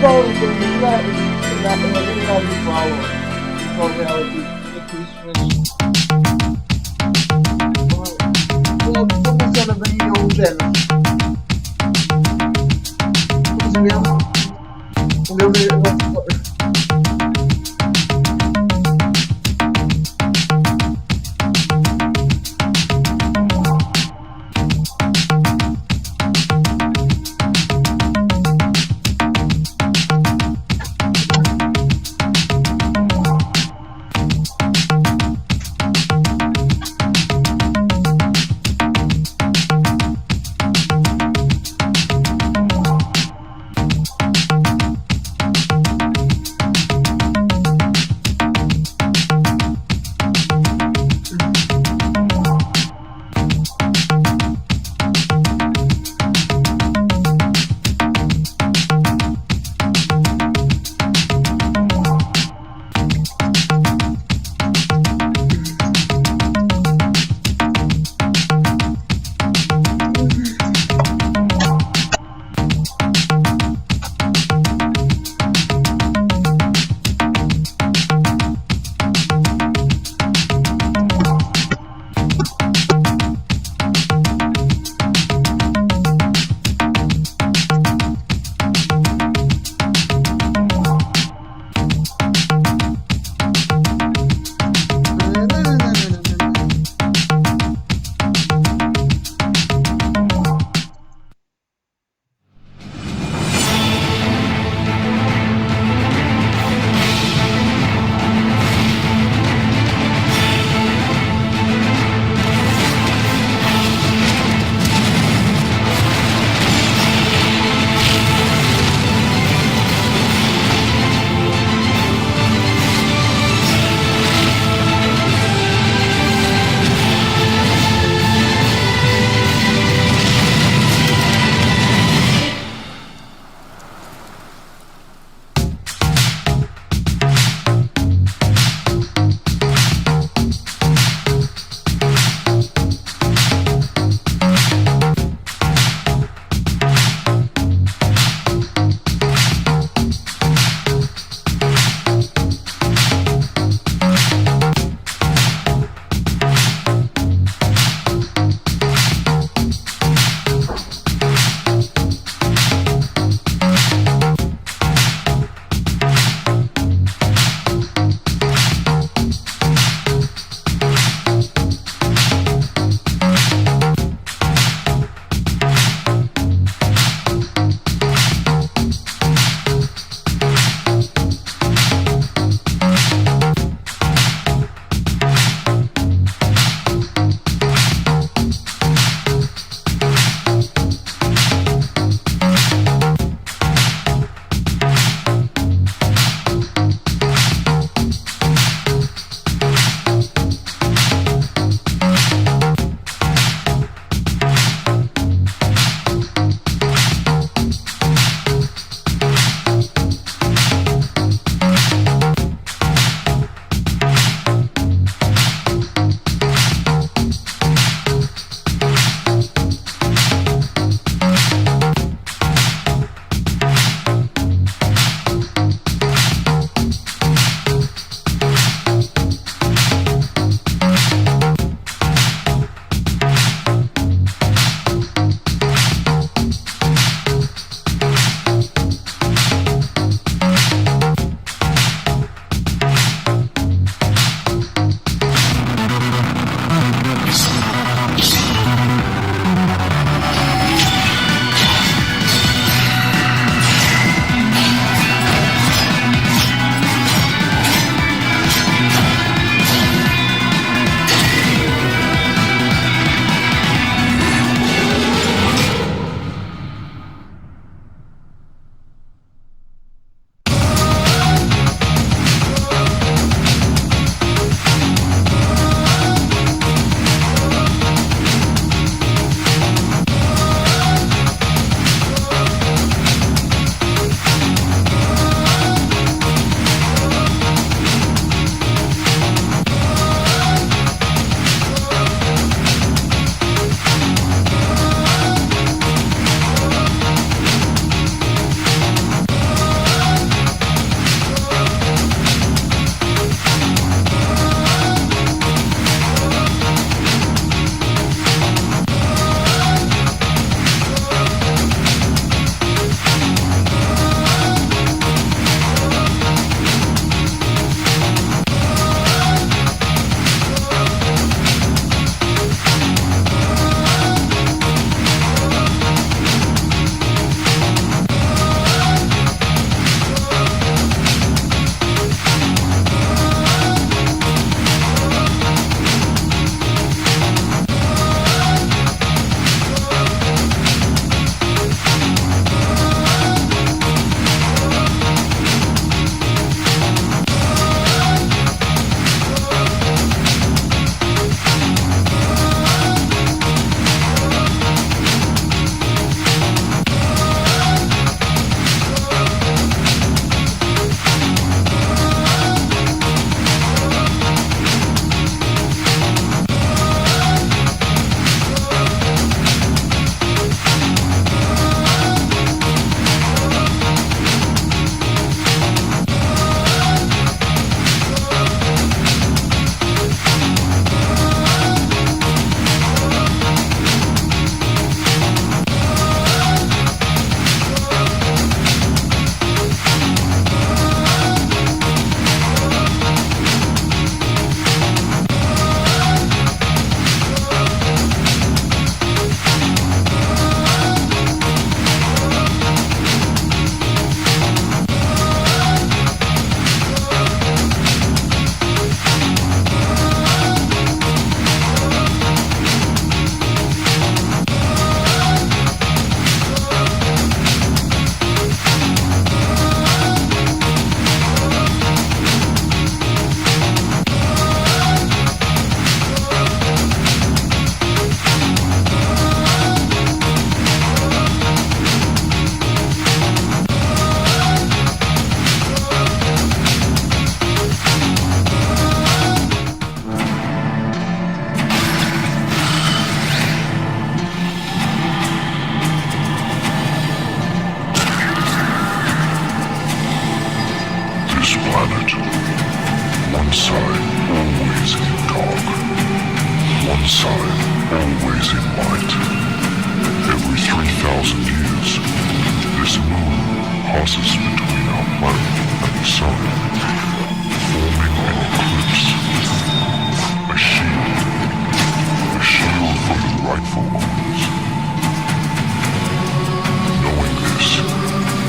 So, before reality, it is really comienza a venire un genere. Come si chiama? always in dark. One side always in light. Every 3,000 years, this moon passes between our planet and the sun, forming an eclipse. A shield for the rightful owners. Knowing this,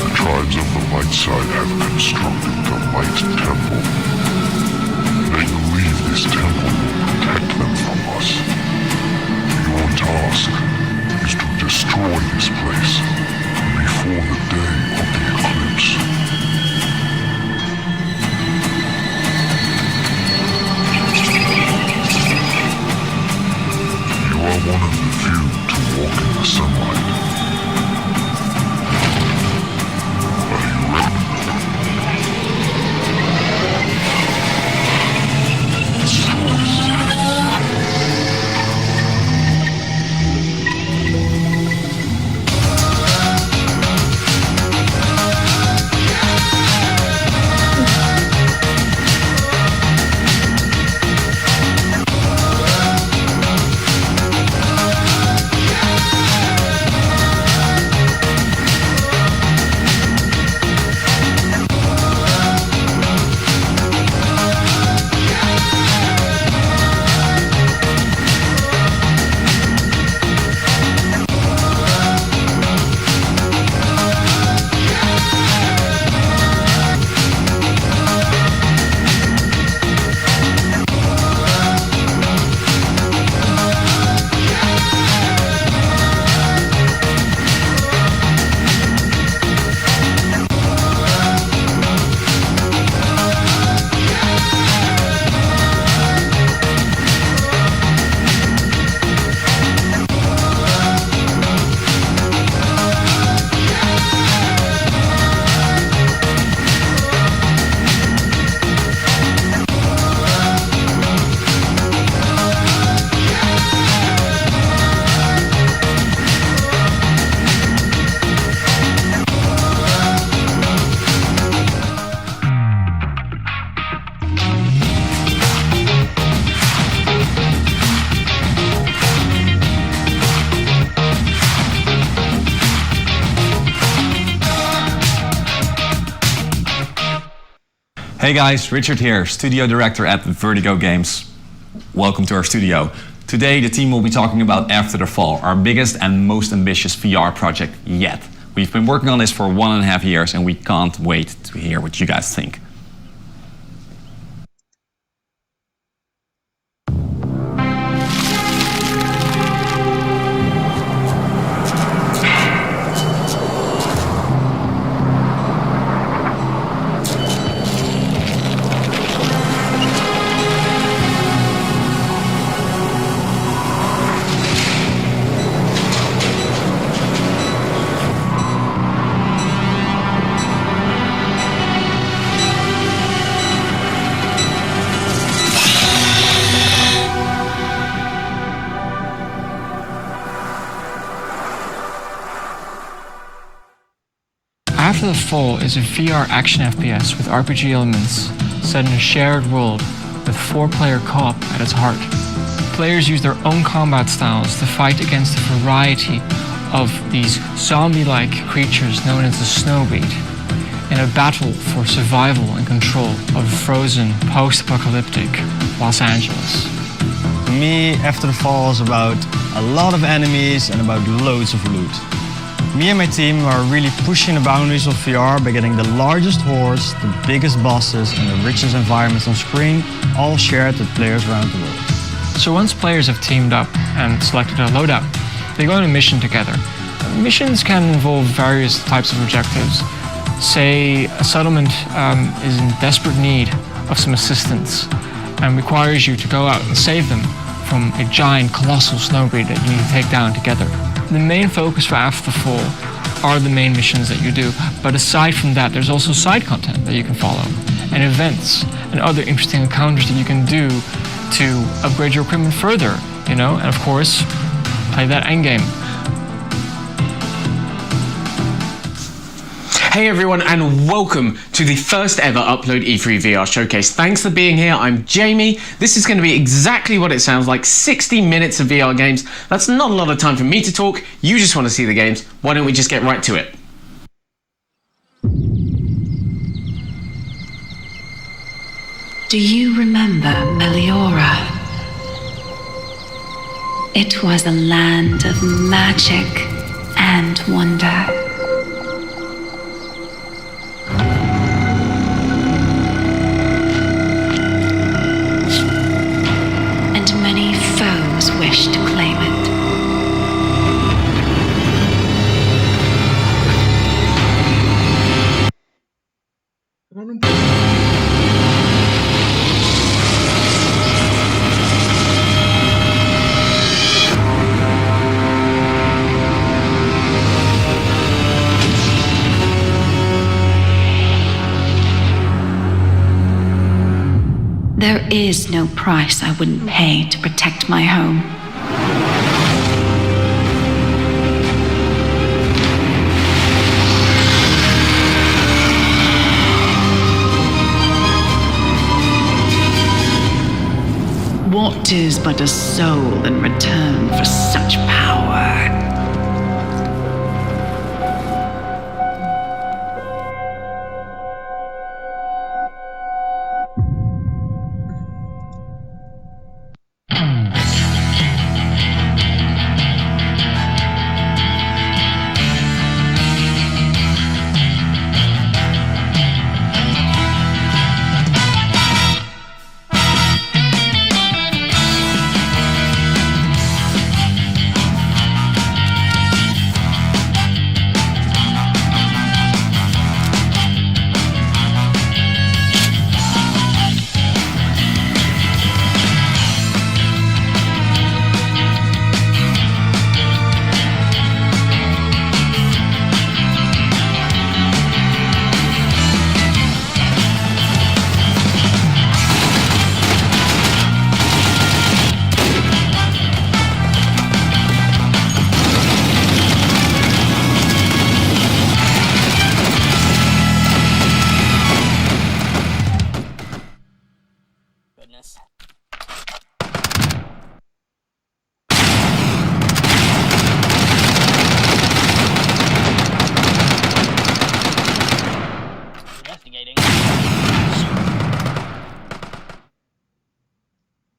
the tribes of the light side have constructed the Light Temple. They believe this temple will protect them from us. Your task is to destroy this place before the day of the eclipse. You are one of the few to walk in the sunlight. Are you ready? Hey guys, Richard here, Studio Director at Vertigo Games. Welcome to our studio. Today the team will be talking about After the Fall, our biggest and most ambitious VR project yet. We've been working on this for 1.5 years and we can't wait to hear what you guys think. After the Fall is a VR action FPS with RPG elements set in a shared world with 4-player co-op at its heart. Players use their own combat styles to fight against a variety of these zombie-like creatures known as the Snowbeat in a battle for survival and control of a frozen, post-apocalyptic Los Angeles. For me, After the Fall is about a lot of enemies and about loads of loot. Me and my team are really pushing the boundaries of VR by getting the largest hordes, the biggest bosses, and the richest environments on screen, all shared with players around the world. So once players have teamed up and selected a loadout, they go on a mission together. Missions can involve various types of objectives. Say a settlement is in desperate need of some assistance and requires you to go out and save them from a giant, colossal snowbeat that you need to take down together. The main focus for After the Fall are the main missions that you do, but aside from that, there's also side content that you can follow, and events, and other interesting encounters that you can do to upgrade your equipment further, you know, and of course, play that endgame. Hey everyone, and welcome to the first ever Upload E3 VR showcase. Thanks for being here. I'm Jamie. This is going to be exactly what it sounds like, 60 minutes of VR games. That's not a lot of time for me to talk. You just want to see the games. Why don't we just get right to it? Do you remember Meliora? It was a land of magic and wonder. And many foes wished to claim it. There is no price I wouldn't pay to protect my home. What is but a soul in return for such power?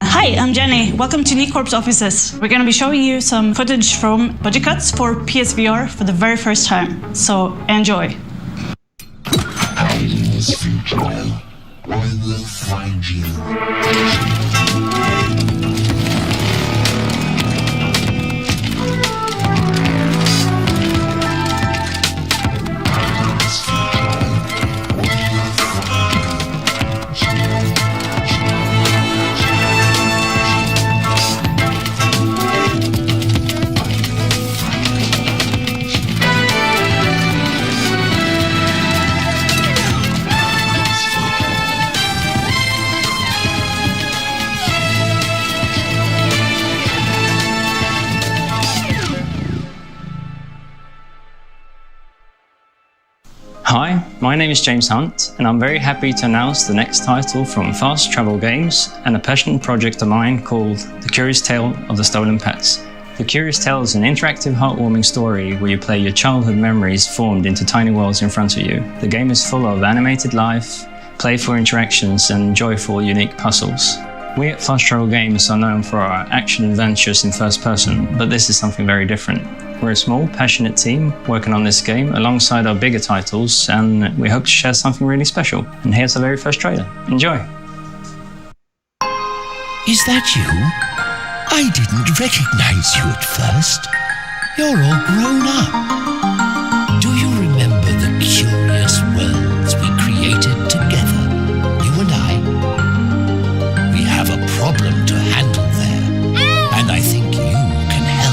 Hi, I'm Jenny. Welcome to Corp's offices. We're going to be showing you some footage from budget cuts for PSVR for the very first time. So enjoy. Hiding is futile. I will find you. Hi, my name is James Hunt, and I'm very happy to announce the next title from Fast Travel Games and a passion project of mine called The Curious Tale of the Stolen Pets. The Curious Tale is an interactive, heartwarming story where you play your childhood memories formed into tiny worlds in front of you. The game is full of animated life, playful interactions, and joyful, unique puzzles. We at Fast Travel Games are known for our action adventures in first person, but this is something very different. We're a small, passionate team working on this game alongside our bigger titles, and we hope to share something really special. And here's the very first trailer. Enjoy! Is that you? I didn't recognize you at first. You're all grown up. Do you remember the curious worlds we created together, you and I? We have a problem to handle there, and I think you can help.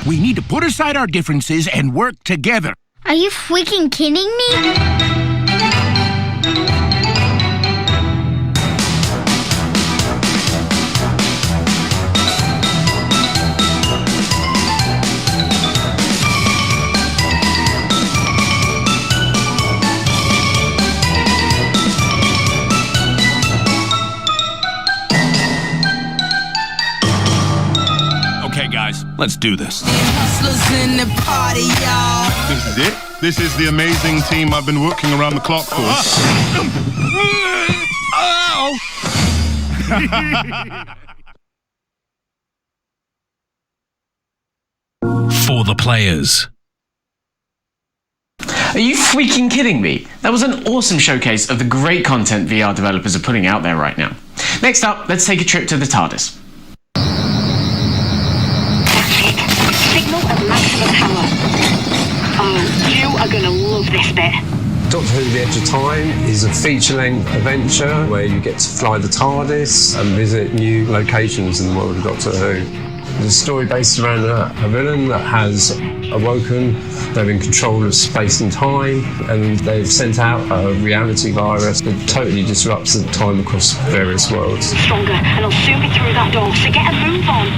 We need to put aside our differences and work together. Are you freaking kidding me? Okay, guys, let's do this. In the party, y'all. This is it. This is the amazing team I've been working around the clock for. For the players. Are you freaking kidding me? That was an awesome showcase of the great content VR developers are putting out there right now. Next up, let's take a trip to the TARDIS. Signal at maximum power. Oh, you are going to love this bit. Doctor Who The Edge of Time is a feature-length adventure where you get to fly the TARDIS and visit new locations in the world of Doctor Who. There's a story based around a villain that has awoken. They're in control of space and time, and they've sent out a reality virus that totally disrupts the time across various worlds. Stronger, and I'll soon be through that door, so get a move on.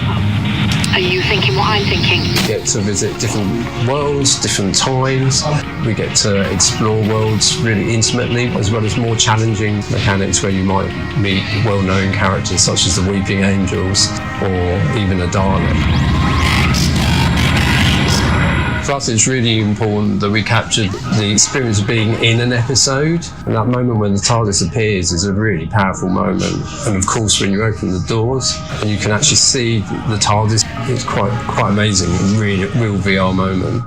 Are you thinking what I'm thinking? We get to visit different worlds, different times. We get to explore worlds really intimately, as well as more challenging mechanics where you might meet well-known characters such as the Weeping Angels or even a Dalek. For us, it's really important that we capture the experience of being in an episode. And that moment when the TARDIS appears is a really powerful moment. And of course, when you open the doors and you can actually see the TARDIS, it's quite amazing, a really real VR moment.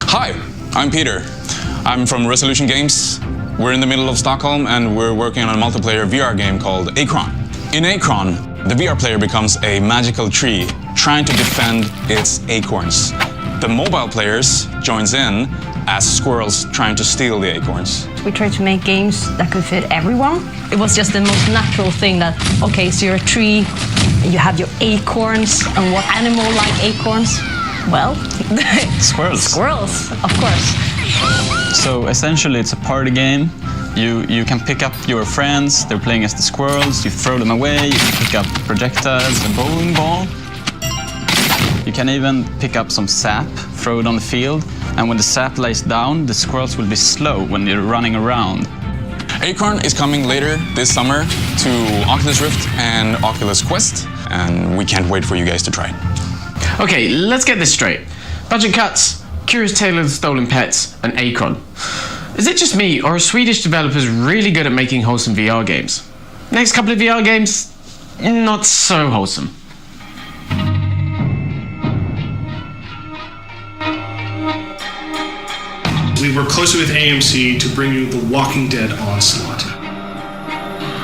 Hi, I'm Peter. I'm from Resolution Games. We're in the middle of Stockholm and we're working on a multiplayer VR game called Akron. In Akron, the VR player becomes a magical tree trying to defend its acorns. The mobile players joins in as squirrels trying to steal the acorns. We tried to make games that could fit everyone. It was just the most natural thing that, okay, so you're a tree, and you have your acorns, and what animal like acorns? Well, squirrels. Squirrels, of course. So essentially it's a party game. You can pick up your friends, they're playing as the squirrels, you throw them away, you can pick up projectiles, a bowling ball. You can even pick up some sap, throw it on the field, and when the sap lays down, the squirrels will be slow when you're running around. Acorn is coming later this summer to Oculus Rift and Oculus Quest, and we can't wait for you guys to try it. Okay, let's get this straight. Budget cuts, Curious Tale of the Stolen Pets, and Acorn. Is it just me, or are Swedish developers really good at making wholesome VR games? Next couple of VR games, not so wholesome. We worked closely with AMC to bring you The Walking Dead Onslaught.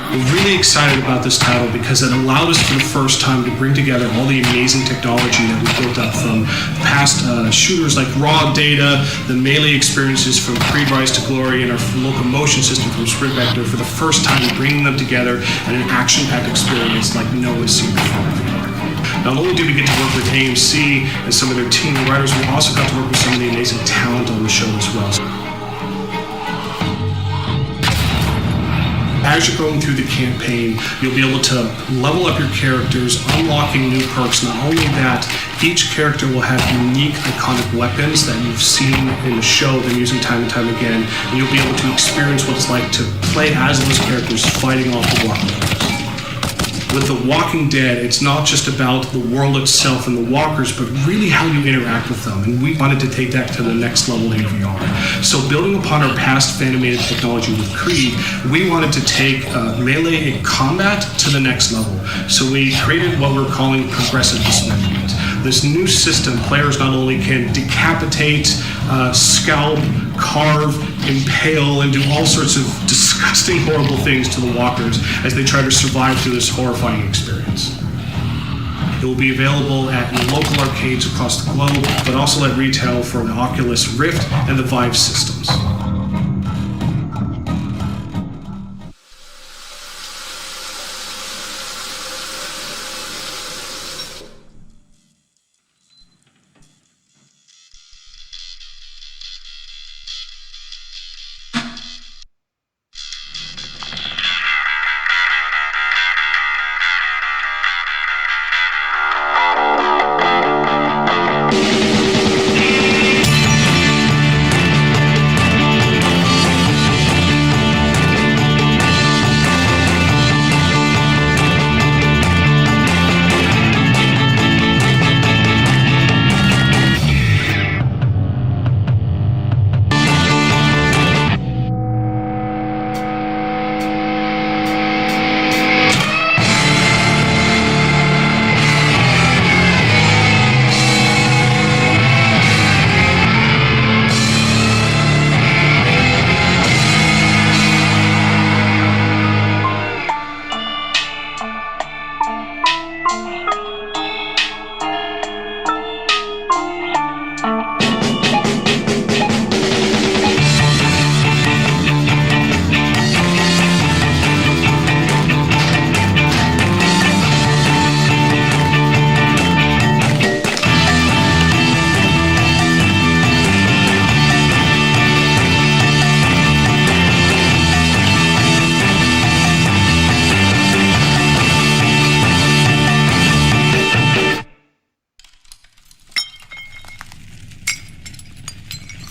We're really excited about this title because it allowed us for the first time to bring together all the amazing technology that we built up from past shooters like Raw Data, the melee experiences from Creed Rise to Glory, and our locomotion system from Sprint Vector, for the first time bringing them together in an action-packed experience like no one's seen before. Not only did we get to work with AMC and some of their team writers, we also got to work with some of the amazing talent on the show as well. As you're going through the campaign, you'll be able to level up your characters, unlocking new perks. Not only that, each character will have unique, iconic weapons that you've seen in the show, them using time and time again, and you'll be able to experience what it's like to play as those characters fighting off the walkers. With The Walking Dead, it's not just about the world itself and the walkers, but really how you interact with them. And we wanted to take that to the next level in VR. So building upon our past animated technology with Creed, we wanted to take melee and combat to the next level. So we created what we're calling progressive dismemberment. This new system, players not only can decapitate, scalp, carve, impale, and do all sorts of disgusting, horrible things to the walkers as they try to survive through this horrifying experience. It will be available at local arcades across the globe, but also at retail for the Oculus Rift and the Vive systems.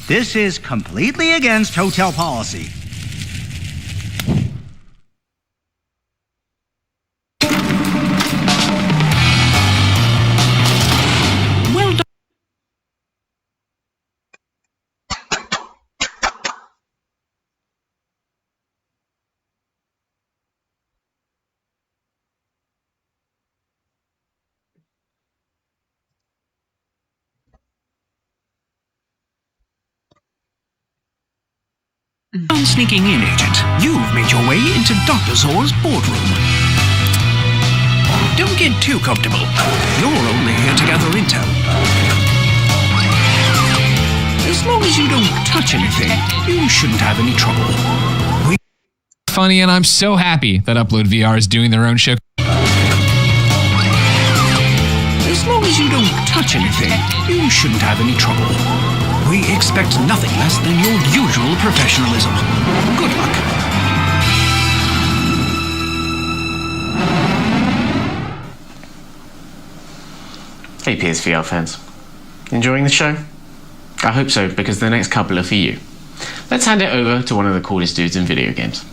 This is completely against hotel policy. Well done. Sneaking in, Agent. You've made your way into Dr. Zor's boardroom. Don't get too comfortable. You're only here to gather intel. As long as you don't touch anything, you shouldn't have any trouble. Funny, and I'm so happy that Upload VR is doing their own show. As long as you don't touch anything, you shouldn't have any trouble. We expect nothing less than your usual professionalism. Good luck. Hey PSVR fans, enjoying the show? I hope so, because the next couple are for you. Let's hand it over to one of the coolest dudes in video games.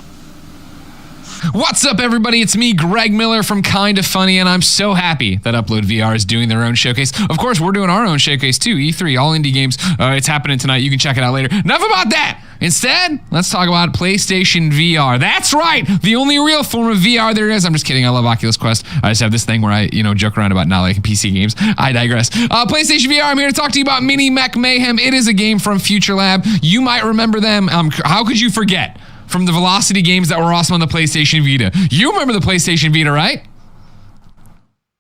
What's up, everybody? It's me, Greg Miller from Kinda Funny, and I'm so happy that Upload VR is doing their own showcase. Of course, we're doing our own showcase too, E3, all indie games. It's happening tonight. You can check it out later. Enough about that! Instead, let's talk about PlayStation VR. That's right! The only real form of VR there is. I'm just kidding. I love Oculus Quest. I just have this thing where I, joke around about not liking PC games. I digress. PlayStation VR, I'm here to talk to you about Mini Mech Mayhem. It is a game from Future Lab. You might remember them. How could you forget? From the Velocity games that were awesome on the PlayStation Vita. You remember the PlayStation Vita, right?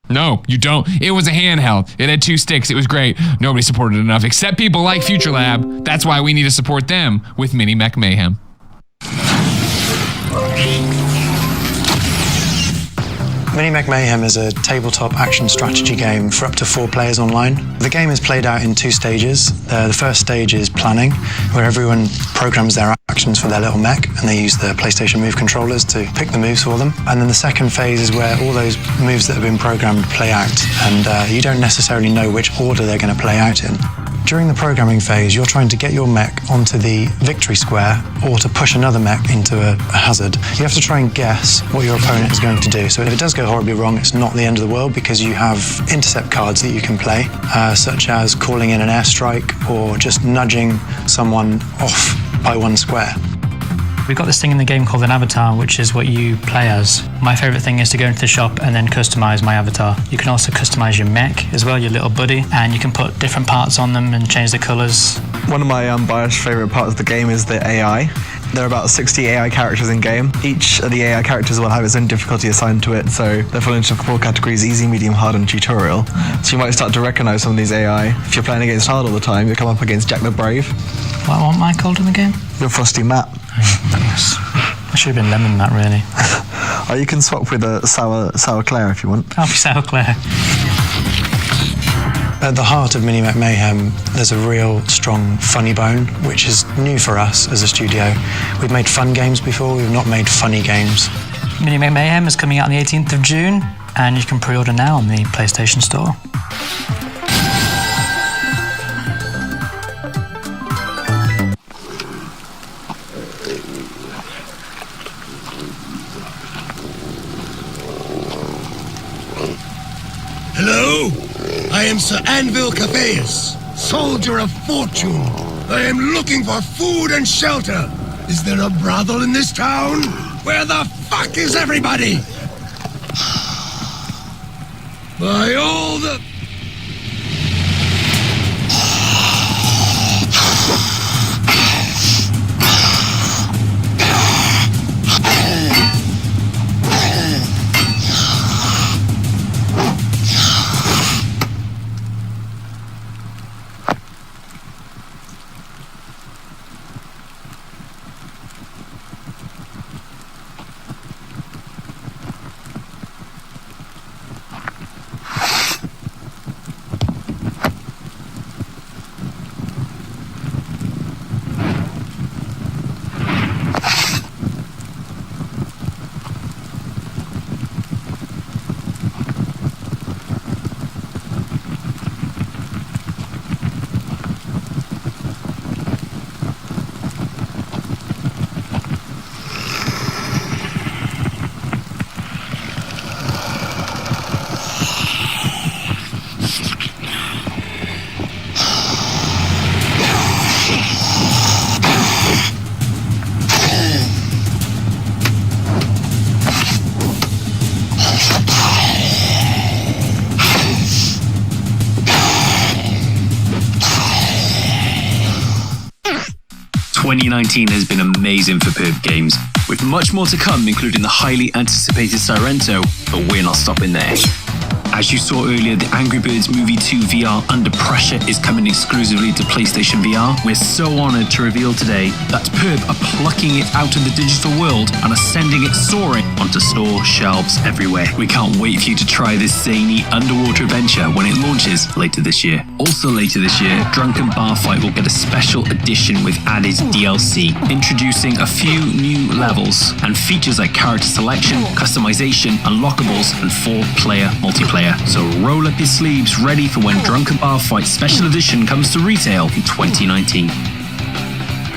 No, you don't. It was a handheld. It had 2 sticks. It was great. Nobody supported it enough, except people like Future Lab. That's why we need to support them with Mini Mech Mayhem. Mini Mech Mayhem is a tabletop action strategy game for up to 4 players online. The game is played out in 2 stages. The first stage is planning, where everyone programs their actions for their little mech, and they use the PlayStation Move controllers to pick the moves for them. And then the second phase is where all those moves that have been programmed play out, and you don't necessarily know which order they're going to play out in. During the programming phase, you're trying to get your mech onto the victory square or to push another mech into a hazard. You have to try and guess what your opponent is going to do. So if it does go horribly wrong, it's not the end of the world, because you have intercept cards that you can play, such as calling in an airstrike or just nudging someone off by 1 square. We've got this thing in the game called an avatar, which is what you play as. My favourite thing is to go into the shop and then customise my avatar. You can also customise your mech as well, your little buddy, and you can put different parts on them and change the colours. One of my unbiased favourite parts of the game is the AI. There are about 60 AI characters in game. Each of the AI characters will have its own difficulty assigned to it, so they fall into 4 categories: easy, medium, hard, and tutorial. So you might start to recognise some of these AI. If you're playing against hard all the time, you'll come up against Jack the Brave. What am I called in the game? You're Frosty Matt. Yes. I should have been Lemon Matt, really. Or you can swap with a Sour Claire if you want. I'll be Sour Claire. At the heart of Mini Mech Mayhem, there's a real strong funny bone, which is new for us as a studio. We've made fun games before, we've not made funny games. Mini Mech Mayhem is coming out on the 18th of June, and you can pre-order now on the PlayStation Store. Hello? I am Sir Anvil Capheus, soldier of fortune. I am looking for food and shelter. Is there a brothel in this town? Where the fuck is everybody? By all the... ...2019 has been amazing for Perp Games, with much more to come, including the highly anticipated Sirento, but we're not stopping there. As you saw earlier, the Angry Birds Movie 2 VR Under Pressure is coming exclusively to PlayStation VR. We're so honored to reveal today that Perp are plucking it out of the digital world and are sending it soaring onto store shelves everywhere. We can't wait for you to try this zany underwater adventure when it launches later this year. Also later this year, Drunken Bar Fight will get a special edition with added DLC, introducing a few new levels and features like character selection, customization, unlockables, and 4-player multiplayer. So roll up your sleeves ready for when Drunken Bar Fight Special Edition comes to retail in 2019.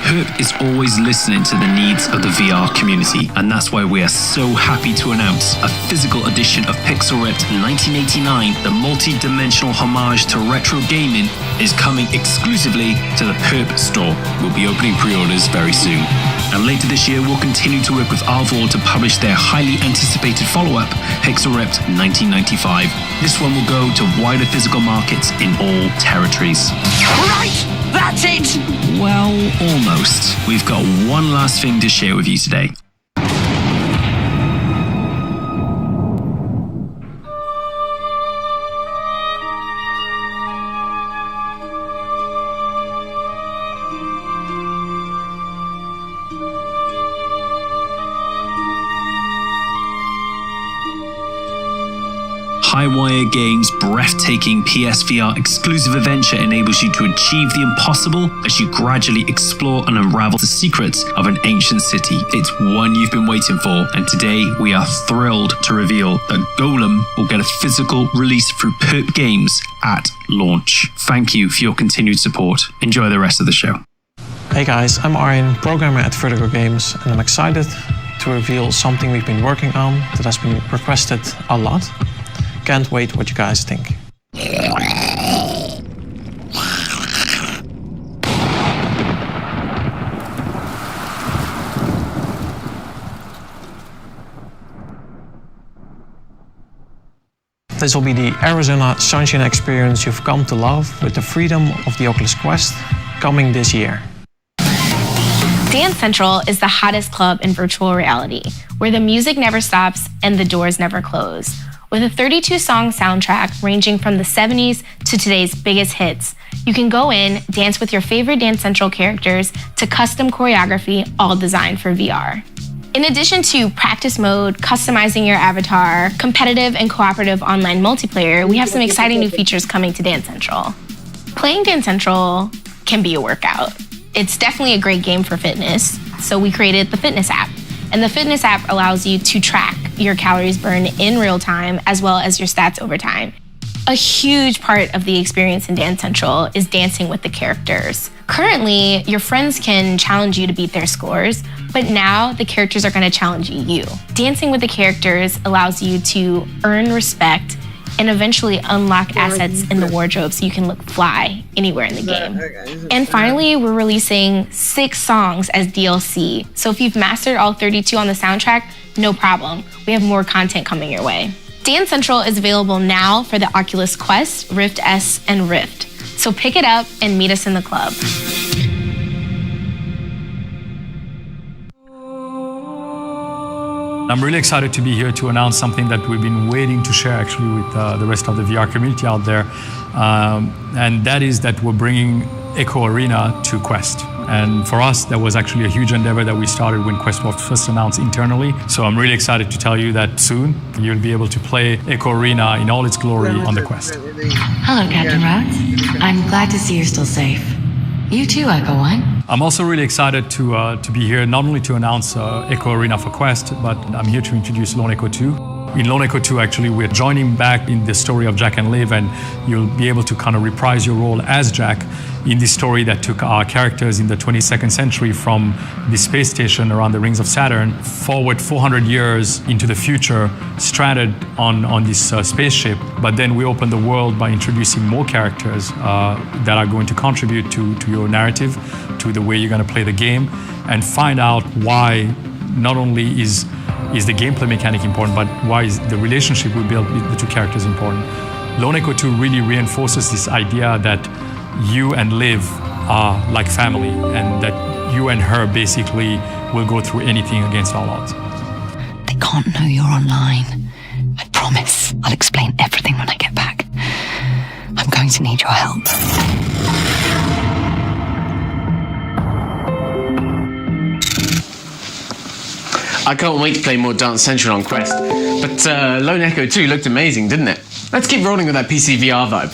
Perp is always listening to the needs of the VR community, and that's why we are so happy to announce a physical edition of Pixel Ripped 1989, the multi-dimensional homage to retro gaming, is coming exclusively to the Perp store. We'll be opening pre-orders very soon. And later this year, we'll continue to work with Arvor to publish their highly anticipated follow-up, Pixel Ripped 1995. This one will go to wider physical markets in all territories. Right! That's it! Well, almost. We've got one last thing to share with you today. Highwire Games' breathtaking PSVR exclusive adventure enables you to achieve the impossible as you gradually explore and unravel the secrets of an ancient city. It's one you've been waiting for, and today we are thrilled to reveal that Golem will get a physical release through Perp Games at launch. Thank you for your continued support. Enjoy the rest of the show. Hey guys, I'm Arjen, programmer at Vertigo Games, and I'm excited to reveal something we've been working on that has been requested a lot. Can't wait what you guys think. This will be the Arizona Sunshine experience you've come to love with the freedom of the Oculus Quest coming this year. Dance Central is the hottest club in virtual reality, where the music never stops and the doors never close. With a 32-song soundtrack ranging from the 70s to today's biggest hits, you can go in, dance with your favorite Dance Central characters to custom choreography, all designed for VR. In addition to practice mode, customizing your avatar, competitive and cooperative online multiplayer, we have some exciting new features coming to Dance Central. Playing Dance Central can be a workout. It's definitely a great game for fitness, so we created the Fitness app. And the Fitness app allows you to track your calories burned in real time, as well as your stats over time. A huge part of the experience in Dance Central is dancing with the characters. Currently, your friends can challenge you to beat their scores, but now the characters are going to challenge you. Dancing with the characters allows you to earn respect and eventually unlock assets in the wardrobe so you can look fly anywhere in the game. And finally, we're releasing 6 songs as DLC. So if you've mastered all 32 on the soundtrack, no problem. We have more content coming your way. Dance Central is available now for the Oculus Quest, Rift S, and Rift. So pick it up and meet us in the club. I'm really excited to be here to announce something that we've been waiting to share actually with the rest of the VR community out there. And that is that we're bringing Echo Arena to Quest. And for us, that was actually a huge endeavor that we started when Quest was first announced internally. So I'm really excited to tell you that soon you'll be able to play Echo Arena in all its glory on the Quest. Hello, Captain Rhodes. I'm glad to see you're still safe. You too, Echo One. I'm also really excited to be here not only to announce Echo Arena for Quest, but I'm here to introduce Lone Echo 2. In Lone Echo 2, actually, we're joining back in the story of Jack and Liv, and you'll be able to kind of reprise your role as Jack in this story that took our characters in the 22nd century from the space station around the rings of Saturn forward 400 years into the future, stranded on this spaceship. But then we open the world by introducing more characters that are going to contribute to your narrative, to the way you're going to play the game, and find out why not only is the gameplay mechanic important, but why is the relationship we build with the two characters important. Lone Echo 2 really reinforces this idea that you and Liv are like family, and that you and her basically will go through anything against all odds. They can't know you're online. I promise. promise I'll explain everything when I get back. I'm going to need your help. I can't wait to play more Dance Central on Quest, but Lone Echo 2 looked amazing, didn't it? Let's keep rolling with that PC VR vibe.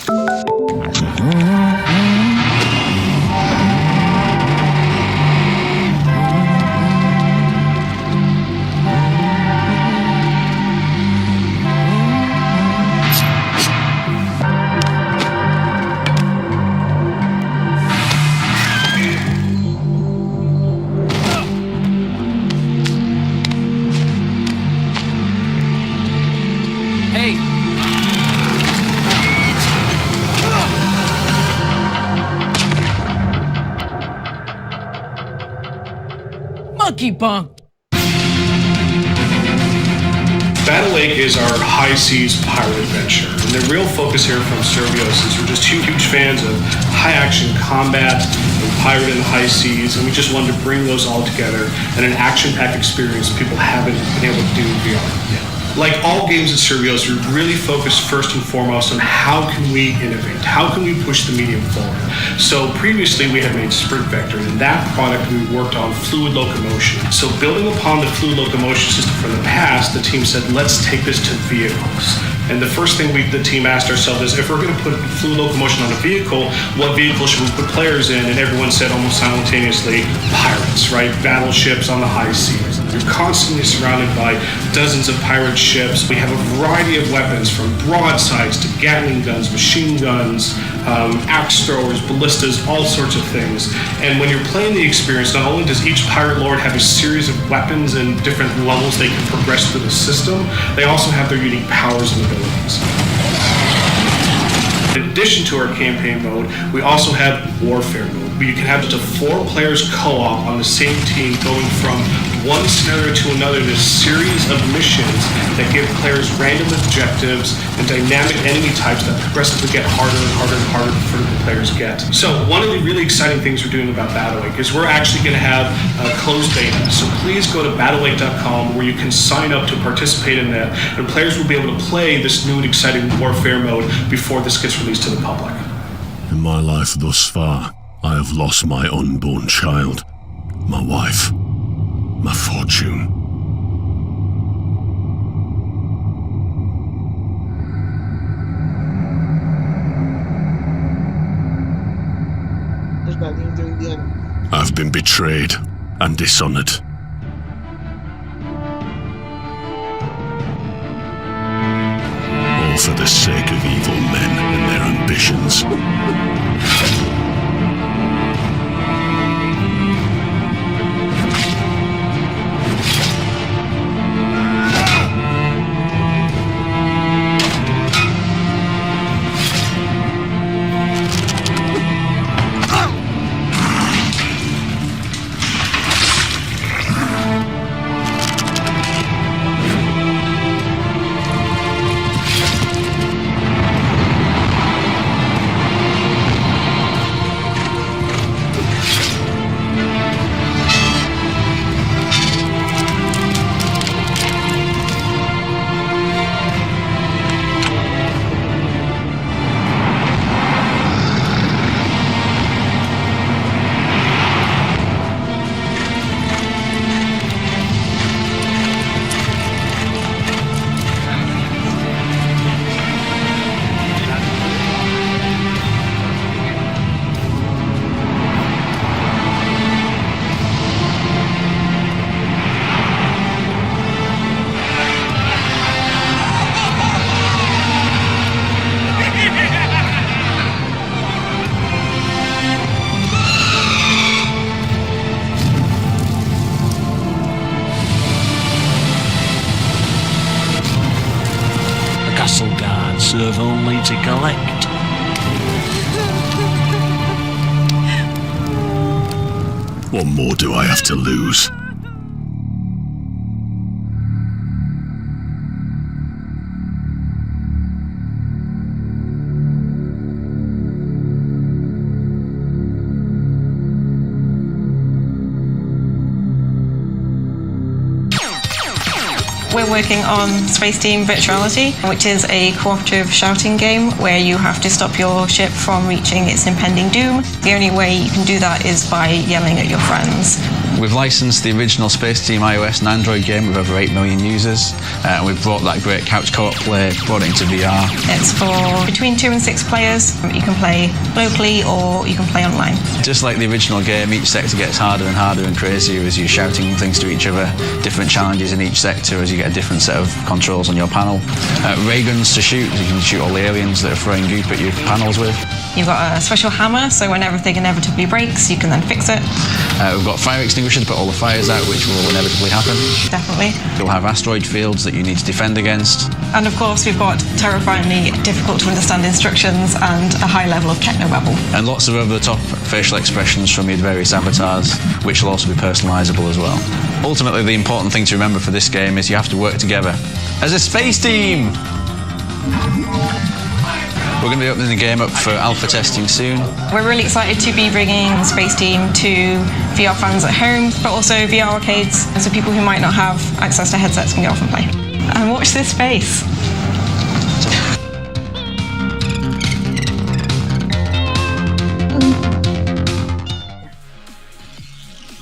Monkey Bunk. Battle Lake is our high seas pirate adventure, and the real focus here from Servios is we're just huge fans of high action combat and pirate in the high seas, and we just wanted to bring those all together in an action-packed experience people haven't been able to do in VR yet. Like all games at Servios, we really focus first and foremost on how can we innovate, how can we push the medium forward. So previously we had made Sprint Vector, and in that product we worked on fluid locomotion. So building upon the fluid locomotion system from the past, the team said, let's take this to vehicles. And the first thing the team asked ourselves is, if we're going to put fluid locomotion on a vehicle, what vehicle should we put players in? And everyone said almost simultaneously, pirates, right? Battleships on the high seas. You're constantly surrounded by dozens of pirate ships. We have a variety of weapons, from broadsides to Gatling guns, machine guns, axe throwers, ballistas, all sorts of things. And when you're playing the experience, not only does each pirate lord have a series of weapons and different levels they can progress through the system, they also have their unique powers and abilities. In addition to our campaign mode, we also have warfare mode, where you can have up to 4 players co-op on the same team, going from one scenario to another in a series of missions that give players random objectives and dynamic enemy types that progressively get harder and harder and harder the further the players get. So one of the really exciting things we're doing about Battle Lake is we're actually going to have a closed beta. So please go to battlelake.com, where you can sign up to participate in that, and players will be able to play this new and exciting warfare mode before this gets released to the public. In my life thus far, I have lost my unborn child, my wife, my fortune. I've been betrayed and dishonored. All for the sake of evil men and their ambitions. Serve only to collect. What more do I have to lose? We're working on Space Team Virtuality, which is a cooperative shouting game where you have to stop your ship from reaching its impending doom. The only way you can do that is by yelling at your friends. We've licensed the original Space Team iOS and Android game with over 8 million users. We've brought that great couch co-op play, brought it into VR. It's for between 2 and 6 players. You can play locally or you can play online. Just like the original game, each sector gets harder and harder and crazier as you're shouting things to each other. Different challenges in each sector as you get a different set of controls on your panel. Ray guns to shoot, you can shoot all the aliens that are throwing goop at your panels with. You've got a special hammer, so when everything inevitably breaks, you can then fix it. We've got fire extinguishers to put all the fires out, which will inevitably happen. Definitely. You'll have asteroid fields that you need to defend against. And of course, we've got terrifyingly difficult to understand instructions and a high level of technobabble. And lots of over-the-top facial expressions from your various avatars, which will also be personalisable as well. Ultimately, the important thing to remember for this game is you have to work together as a space team! We're going to be opening the game up for alpha testing soon. We're really excited to be bringing Space Team to VR fans at home, but also VR arcades, so people who might not have access to headsets can go off and play. And watch this space.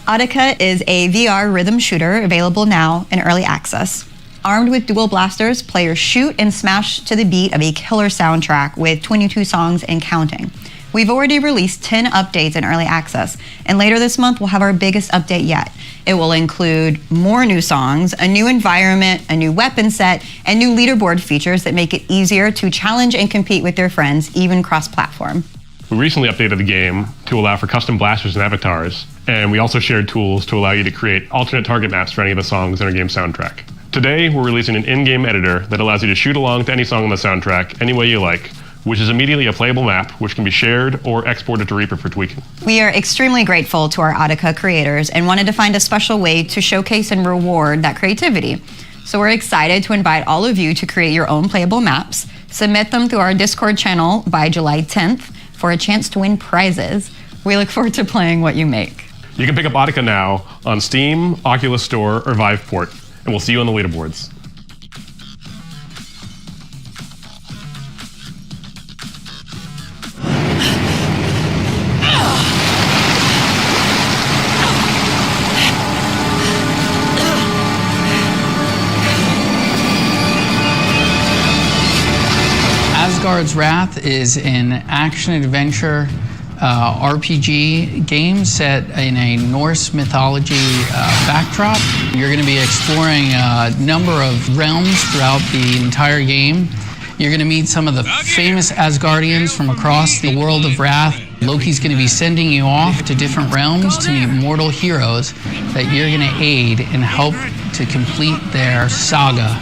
Audica is a VR rhythm shooter available now in early access. Armed with dual blasters, players shoot and smash to the beat of a killer soundtrack with 22 songs and counting. We've already released 10 updates in early access, and later this month we'll have our biggest update yet. It will include more new songs, a new environment, a new weapon set, and new leaderboard features that make it easier to challenge and compete with your friends, even cross-platform. We recently updated the game to allow for custom blasters and avatars, and we also shared tools to allow you to create alternate target maps for any of the songs in our game soundtrack. Today, we're releasing an in-game editor that allows you to shoot along to any song on the soundtrack any way you like, which is immediately a playable map which can be shared or exported to Reaper for tweaking. We are extremely grateful to our Audica creators and wanted to find a special way to showcase and reward that creativity. So we're excited to invite all of you to create your own playable maps, submit them through our Discord channel by July 10th for a chance to win prizes. We look forward to playing what you make. You can pick up Audica now on Steam, Oculus Store, or Viveport, and we'll see you on the leaderboards. Asgard's Wrath is an action-adventure RPG game set in a Norse mythology backdrop. You're going to be exploring a number of realms throughout the entire game. You're going to meet some of the famous Asgardians from across the world of Wrath. Loki's going to be sending you off to different realms to meet mortal heroes that you're going to aid and help to complete their saga.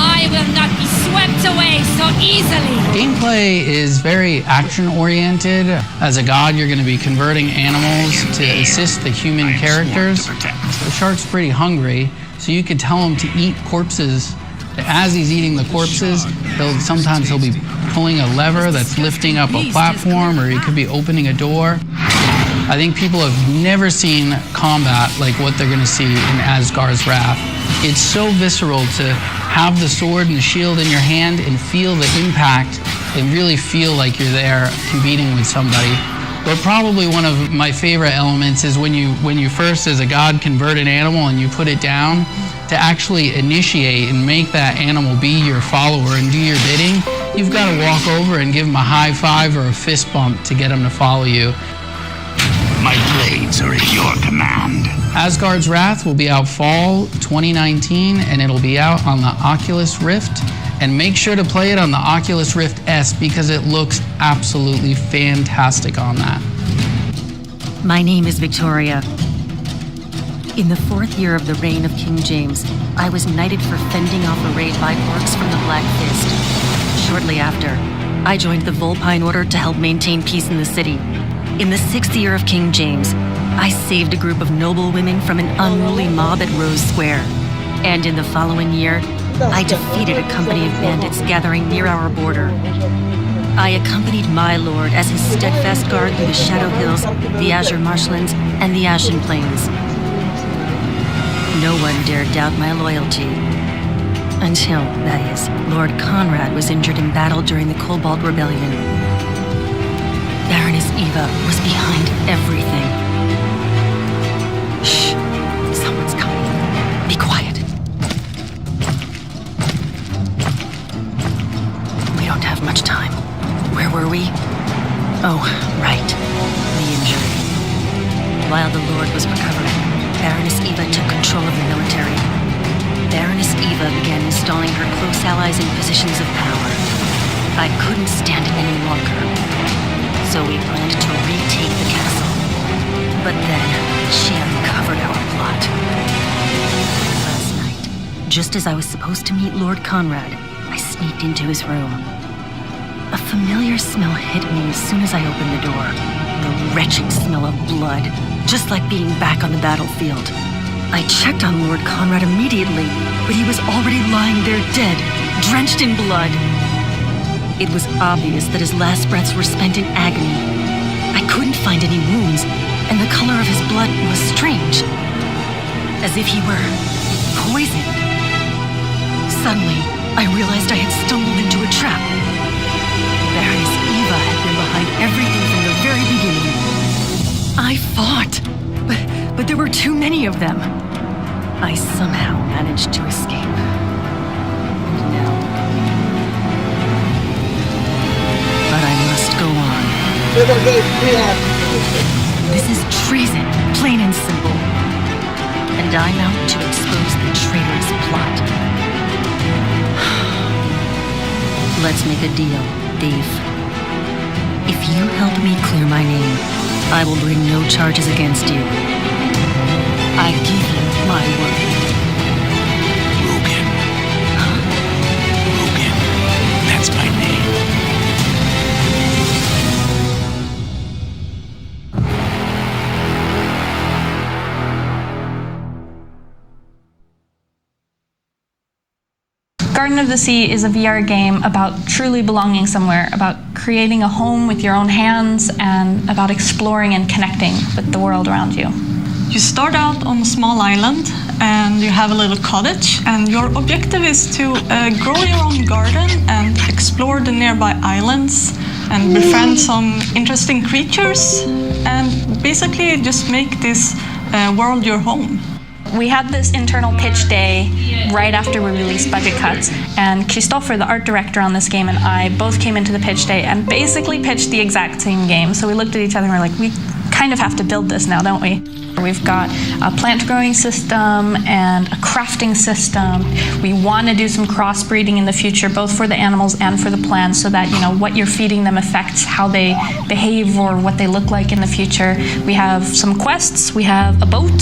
I will not be swept away so easily. Gameplay is very action-oriented. As a god, you're going to be converting animals to assist the human characters. The shark's pretty hungry, so you could tell him to eat corpses. As he's eating the corpses, sometimes he'll be pulling a lever that's lifting up a platform, or he could be opening a door. I think people have never seen combat like what they're going to see in Asgard's Wrath. It's so visceral to have the sword and the shield in your hand and feel the impact and really feel like you're there competing with somebody. But probably one of my favorite elements is when you first, as a god, convert an animal and you put it down, to actually initiate and make that animal be your follower and do your bidding, you've got to walk over and give him a high five or a fist bump to get him to follow you. My blades are at your command. Asgard's Wrath will be out fall 2019, and it'll be out on the Oculus Rift. And make sure to play it on the Oculus Rift S because it looks absolutely fantastic on that. My name is Victoria. In the 4th year of the reign of King James, I was knighted for fending off a raid by orcs from the Black Fist. Shortly after, I joined the Vulpine Order to help maintain peace in the city. In the 6th year of King James, I saved a group of noble women from an unruly mob at Rose Square. And in the following year, I defeated a company of bandits gathering near our border. I accompanied my lord as his steadfast guard through the Shadow Hills, the Azure Marshlands, and the Ashen Plains. No one dared doubt my loyalty. Until, that is, Lord Conrad was injured in battle during the Cobalt Rebellion. Baroness Eva was behind everything. Shh. Someone's coming. Be quiet. We don't have much time. Where were we? Oh, right. The injury. While the Lord was recovering, Baroness Eva took control of the military. Baroness Eva began installing her close allies in positions of power. I couldn't stand it any longer. So we planned to retake the castle. But then, she uncovered our plot. Last night, just as I was supposed to meet Lord Conrad, I sneaked into his room. A familiar smell hit me as soon as I opened the door. The wretched smell of blood, just like being back on the battlefield. I checked on Lord Conrad immediately, but he was already lying there dead, drenched in blood. It was obvious that his last breaths were spent in agony. I couldn't find any wounds, and the color of his blood was strange, as if he were poisoned. Suddenly, I realized I had stumbled into a trap. Baroness Eva had been behind everything from the very beginning. I fought, but there were too many of them. I somehow managed to escape. And now... But I must go on. This is treason, plain and simple. And I'm out to expose the traitor's plot. Let's make a deal, thief. If you help me clear my name, I will bring no charges against you. I give you my word. Logan. Huh? Logan. That's my name. Garden of the Sea is a VR game about truly belonging somewhere, about creating a home with your own hands, and about exploring and connecting with the world around you. You start out on a small island and you have a little cottage, and your objective is to grow your own garden and explore the nearby islands and befriend some interesting creatures and basically just make this world your home. We had this internal pitch day right after we released budget cuts, and Christopher, the art director on this game, and I both came into the pitch day and basically pitched the exact same game. So we looked at each other and we're like, we kind of have to build this now, don't we? We've got a plant growing system and a crafting system. We want to do some crossbreeding in the future, both for the animals and for the plants, so that, you know, what you're feeding them affects how they behave or what they look like in the future. We have some quests. We have a boat.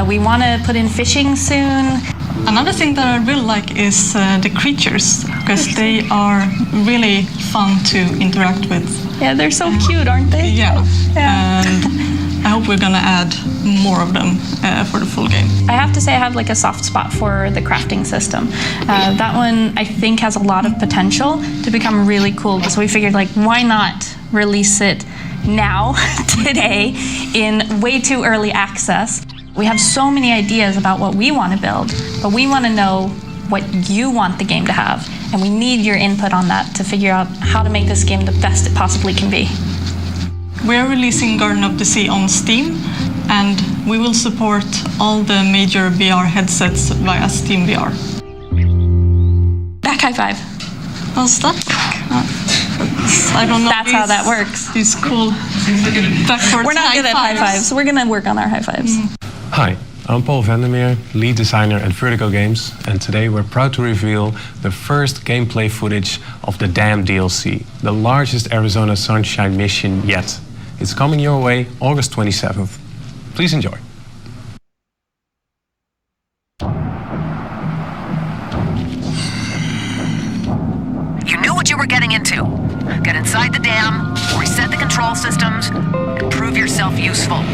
We want to put in fishing soon. Another thing that I really like is the creatures, because they are really fun to interact with. Yeah, they're so cute, aren't they? Yeah. And I hope we're gonna add more of them for the full game. I have to say I have like a soft spot for the crafting system. That one I think has a lot of potential to become really cool. So we figured, like, why not release it now, today, in way too early access. We have so many ideas about what we want to build, but we want to know what you want the game to have, and we need your input on that to figure out how to make this game the best it possibly can be. We're releasing Garden of the Sea on Steam, and we will support all the major VR headsets via Steam VR. Back high five. What's that? I don't know. That's how that works. These cool backwards. We're not good at high fives, so we're going to work on our high fives. Hi, I'm Paul Vandermeer, lead designer at Vertigo Games, and today we're proud to reveal the first gameplay footage of the Dam DLC, the largest Arizona Sunshine mission yet. It's coming your way August 27th. Please enjoy. You knew what you were getting into. Get inside the dam, reset the control systems, and prove yourself useful.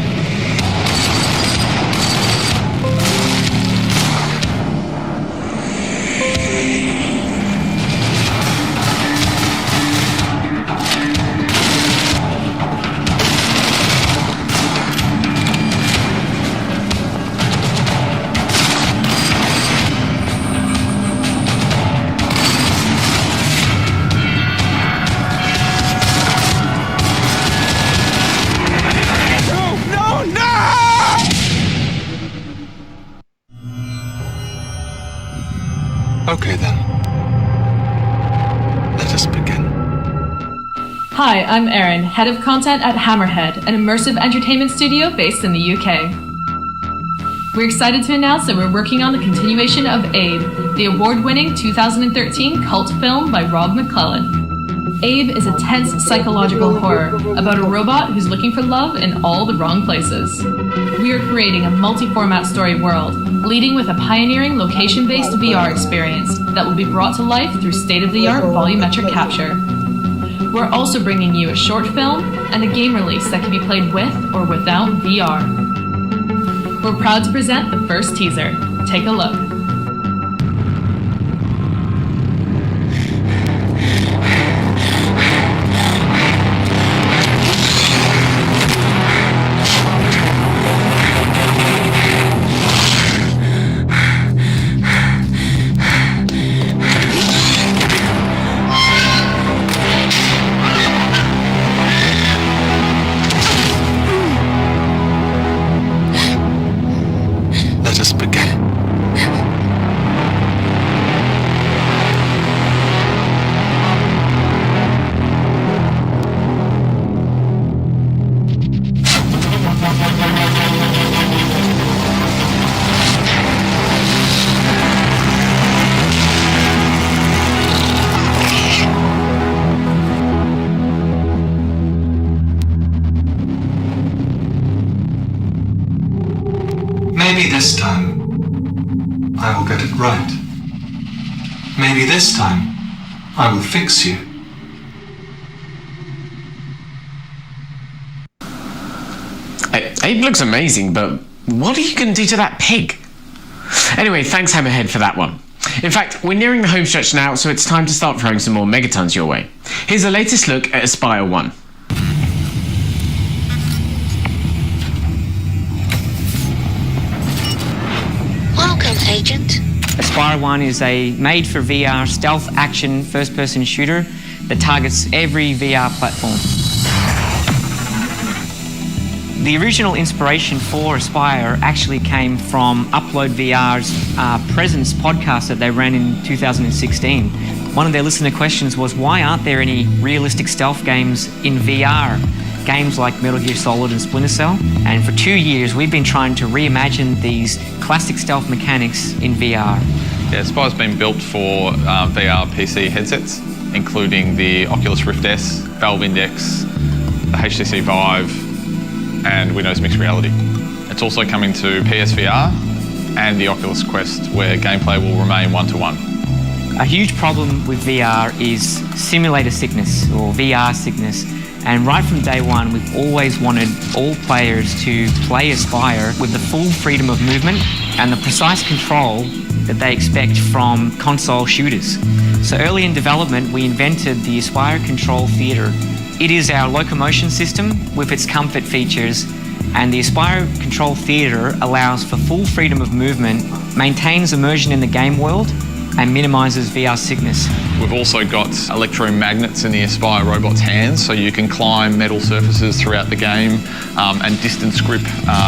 Okay then. Let us begin. Hi, I'm Erin, Head of Content at Hammerhead, an immersive entertainment studio based in the UK. We're excited to announce that we're working on the continuation of Abe, the award-winning 2013 cult film by Rob McClellan. Abe is a tense psychological horror about a robot who's looking for love in all the wrong places. We are creating a multi-format story world, leading with a pioneering location-based VR experience that will be brought to life through state-of-the-art volumetric capture. We're also bringing you a short film and a game release that can be played with or without VR. We're proud to present the first teaser. Take a look. Let us begin. Maybe this time I will get it right. Maybe this time I will fix you. Abe looks amazing, but what are you going to do to that pig? Anyway, thanks Hammerhead for that one. In fact, we're nearing the home stretch now, so it's time to start throwing some more megatons your way. Here's the latest look at Aspire 1. Welcome, Agent. Aspire 1 is a made-for-VR stealth action first-person shooter that targets every VR platform. The original inspiration for Aspire actually came from Upload VR's Presence podcast that they ran in 2016. One of their listener questions was, why aren't there any realistic stealth games in VR? Games like Metal Gear Solid and Splinter Cell. And for 2 years, we've been trying to reimagine these classic stealth mechanics in VR. Yeah, Aspire's been built for VR PC headsets, including the Oculus Rift S, Valve Index, the HTC Vive, and Windows Mixed Reality. It's also coming to PSVR and the Oculus Quest, where gameplay will remain one-to-one. A huge problem with VR is simulator sickness, or VR sickness. And right from day one, we've always wanted all players to play Aspire with the full freedom of movement and the precise control that they expect from console shooters. So early in development, we invented the Aspire Control Theater. It is our locomotion system with its comfort features, and the Aspire Control Theater allows for full freedom of movement, maintains immersion in the game world, and minimises VR sickness. We've also got electromagnets in the Aspire robot's hands, so you can climb metal surfaces throughout the game and distance grip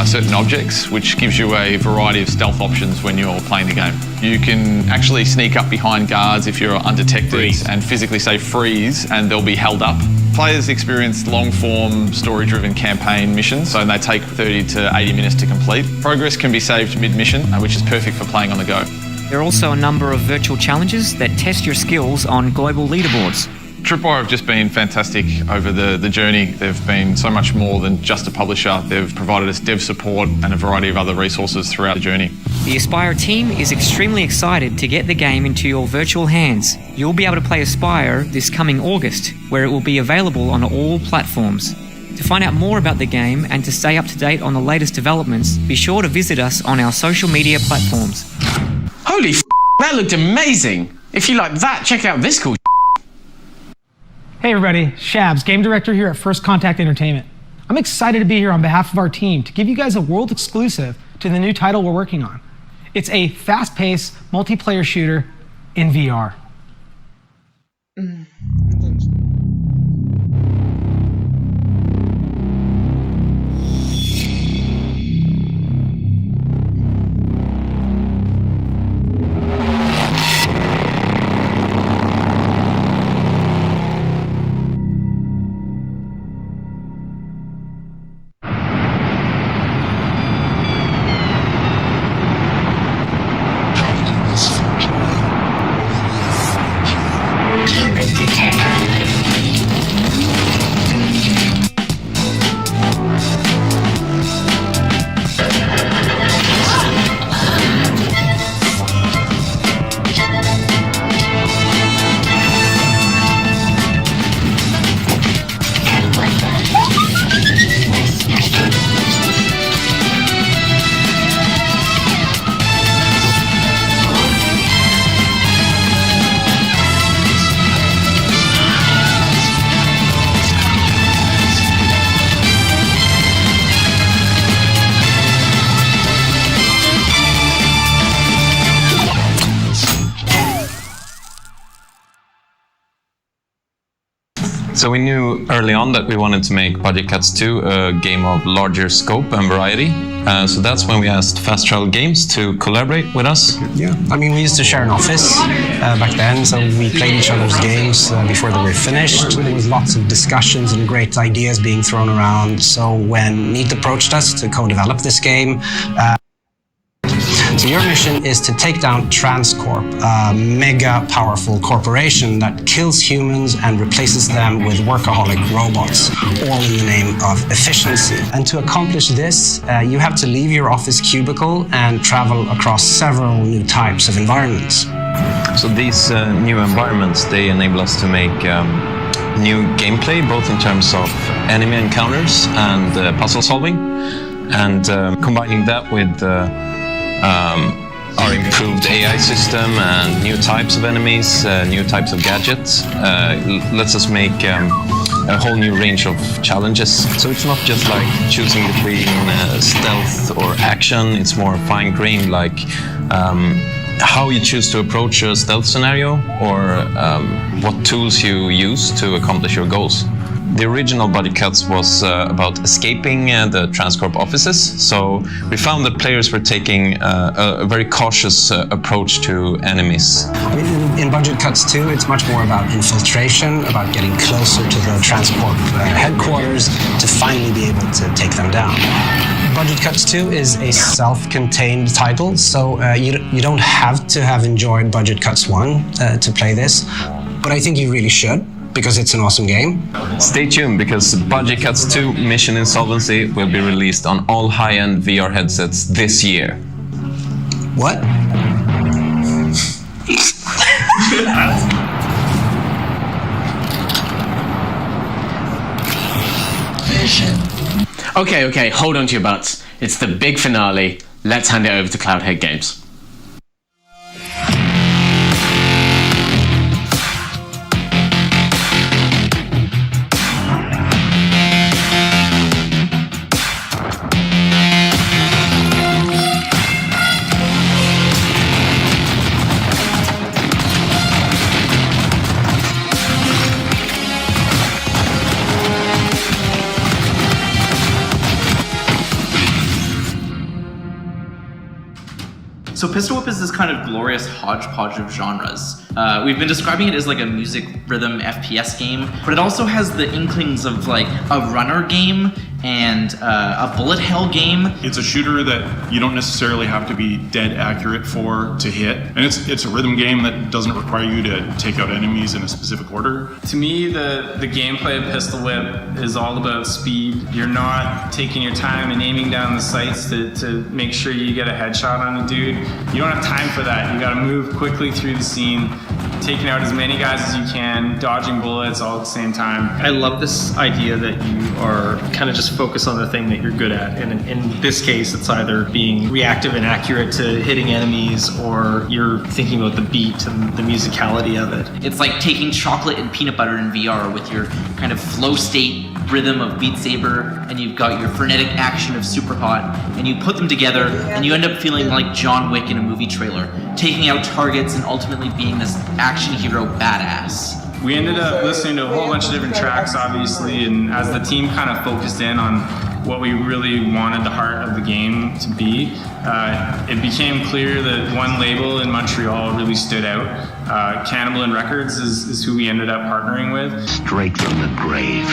certain objects, which gives you a variety of stealth options when you're playing the game. You can actually sneak up behind guards if you're undetected and physically say freeze, and they'll be held up. Players experience long-form, story-driven campaign missions, so they take 30 to 80 minutes to complete. Progress can be saved mid-mission, which is perfect for playing on the go. There are also a number of virtual challenges that test your skills on global leaderboards. Tripwire have just been fantastic over the journey. They've been so much more than just a publisher. They've provided us dev support and a variety of other resources throughout the journey. The Aspire team is extremely excited to get the game into your virtual hands. You'll be able to play Aspire this coming August, where it will be available on all platforms. To find out more about the game and to stay up to date on the latest developments, be sure to visit us on our social media platforms. Holy f***, that looked amazing! If you like that, check out this cool Hey everybody, Shabs, game director here at First Contact Entertainment. I'm excited to be here on behalf of our team to give you guys a world exclusive to the new title we're working on. It's a fast-paced multiplayer shooter in VR. So we knew early on that we wanted to make Budget Cuts 2 a game of larger scope and variety. So that's when we asked Fast Travel Games to collaborate with us. Yeah, I mean, we used to share an office back then, so we played each other's games before they were finished. There was lots of discussions and great ideas being thrown around. So when Neat approached us to co-develop this game, so your mission is to take down Transcorp, a mega powerful corporation that kills humans and replaces them with workaholic robots, all in the name of efficiency. And to accomplish this, you have to leave your office cubicle and travel across several new types of environments. So these new environments, they enable us to make new gameplay, both in terms of enemy encounters and puzzle solving, and combining that with our improved AI system and new types of enemies, new types of gadgets, lets us make a whole new range of challenges. So it's not just like choosing between stealth or action, it's more fine-grained, like how you choose to approach a stealth scenario, or what tools you use to accomplish your goals. The original Budget Cuts was about escaping the Transcorp offices, so we found that players were taking a very cautious approach to enemies. I mean, in Budget Cuts 2, it's much more about infiltration, about getting closer to the Transcorp headquarters to finally be able to take them down. Budget Cuts 2 is a self-contained title, so you don't have to have enjoyed Budget Cuts 1 to play this, but I think you really should, because it's an awesome game. Stay tuned, because Budget Cuts 2 Mission Insolvency will be released on all high-end VR headsets this year. What? Okay, hold on to your butts. It's the big finale. Let's hand it over to Cloudhead Games. So Pistol Whip is this kind of glorious hodgepodge of genres. We've been describing it as like a music rhythm FPS game, but it also has the inklings of like a runner game and a bullet hell game. It's a shooter that you don't necessarily have to be dead accurate for to hit, and it's a rhythm game that doesn't require you to take out enemies in a specific order. To me, the gameplay of Pistol Whip is all about speed. You're not taking your time and aiming down the sights to make sure you get a headshot on a dude. You don't have time for that. You gotta move quickly through the scene, taking out as many guys as you can, dodging bullets all at the same time. I love this idea that you are kind of just focus on the thing that you're good at. And in this case, it's either being reactive and accurate to hitting enemies, or you're thinking about the beat and the musicality of it. It's like taking chocolate and peanut butter in VR with your kind of flow state rhythm of Beat Saber, and you've got your frenetic action of Super Hot, and you put them together and you end up feeling like John Wick in a movie trailer, taking out targets and ultimately being this action hero badass. We ended up listening to a whole bunch of different tracks, obviously, and as the team kind of focused in on what we really wanted the heart of the game to be, it became clear that one label in Montreal really stood out. Cannibal Records is who we ended up partnering with. Straight from the grave.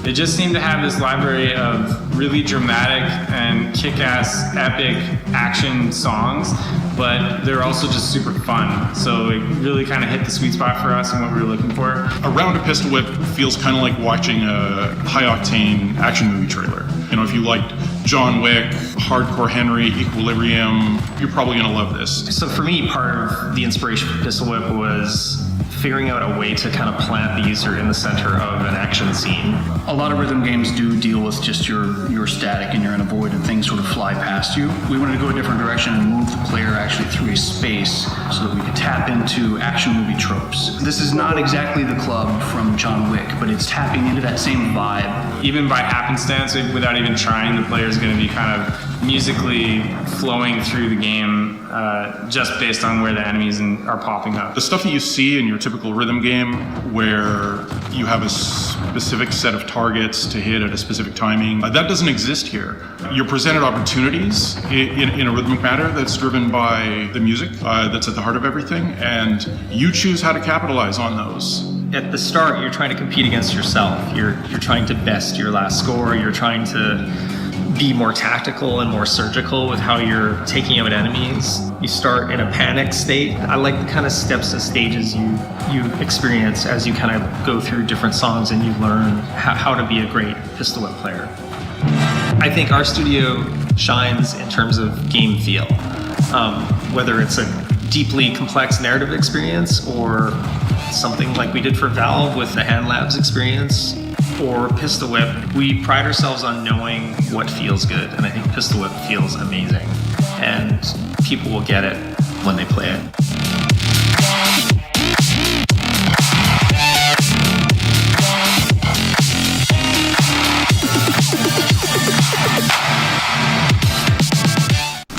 They just seem to have this library of really dramatic and kick-ass epic action songs, but they're also just super fun. So it really kind of hit the sweet spot for us and what we were looking for. A round of Pistol Whip feels kind of like watching a high-octane action movie trailer. You know, if you liked John Wick, Hardcore Henry, Equilibrium, you're probably gonna love this. So for me, part of the inspiration for Pistol Whip was figuring out a way to kind of plant the user in the center of an action scene. A lot of rhythm games do deal with just you're static and you're in a void and things sort of fly past you. We wanted to go a different direction and move the player actually through a space so that we could tap into action movie tropes. This is not exactly the club from John Wick, but it's tapping into that same vibe. Even by happenstance, without even trying, the players is going to be kind of musically flowing through the game just based on where the enemies are popping up. The stuff that you see in your typical rhythm game where you have a specific set of targets to hit at a specific timing, that doesn't exist here. You're presented opportunities in a rhythmic manner that's driven by the music that's at the heart of everything, and you choose how to capitalize on those. At the start, you're trying to compete against yourself. You're trying to best your last score. You're trying to be more tactical and more surgical with how you're taking out enemies. You start in a panic state. I like the kind of steps and stages you experience as you kind of go through different songs and you learn how to be a great pistol whip player. I think our studio shines in terms of game feel. Whether it's a deeply complex narrative experience or something like we did for Valve with the Hand Labs experience or Pistol Whip, we pride ourselves on knowing what feels good, and I think Pistol Whip feels amazing, and people will get it when they play it.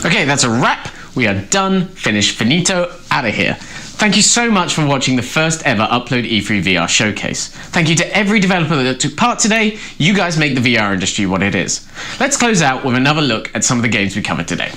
Okay, that's a wrap. We are done, finished, finito, out of here. Thank you so much for watching the first ever Upload E3 VR showcase. Thank you to every developer that took part today. You guys make the VR industry what it is. Let's close out with another look at some of the games we covered today.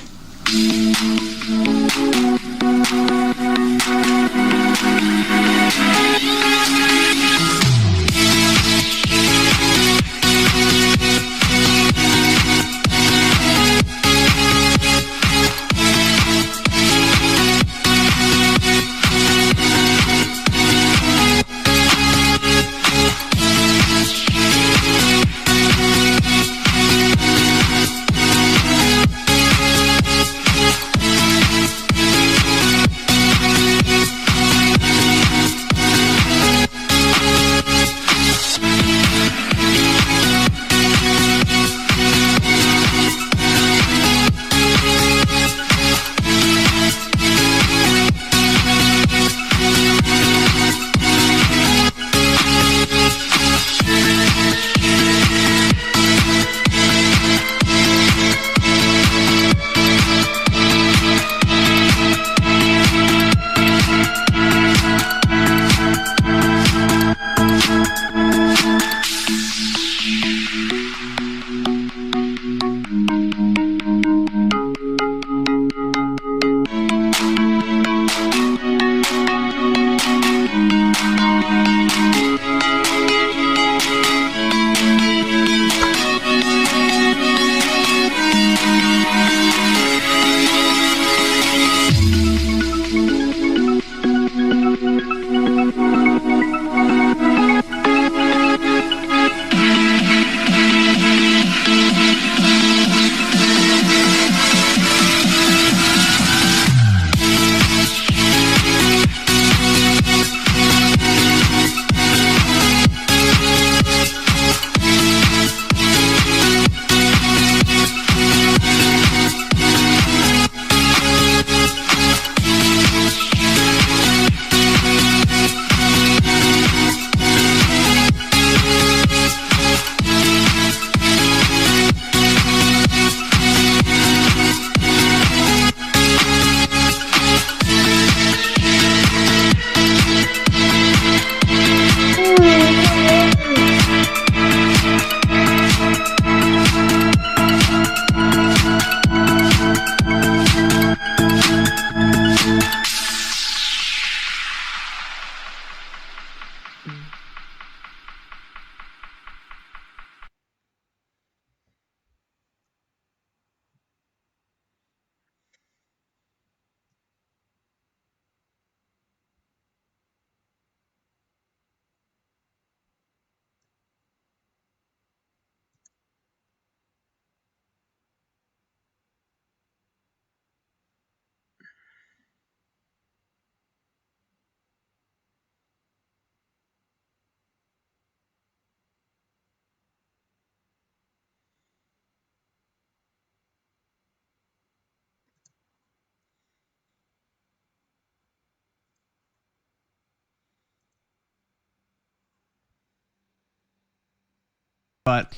But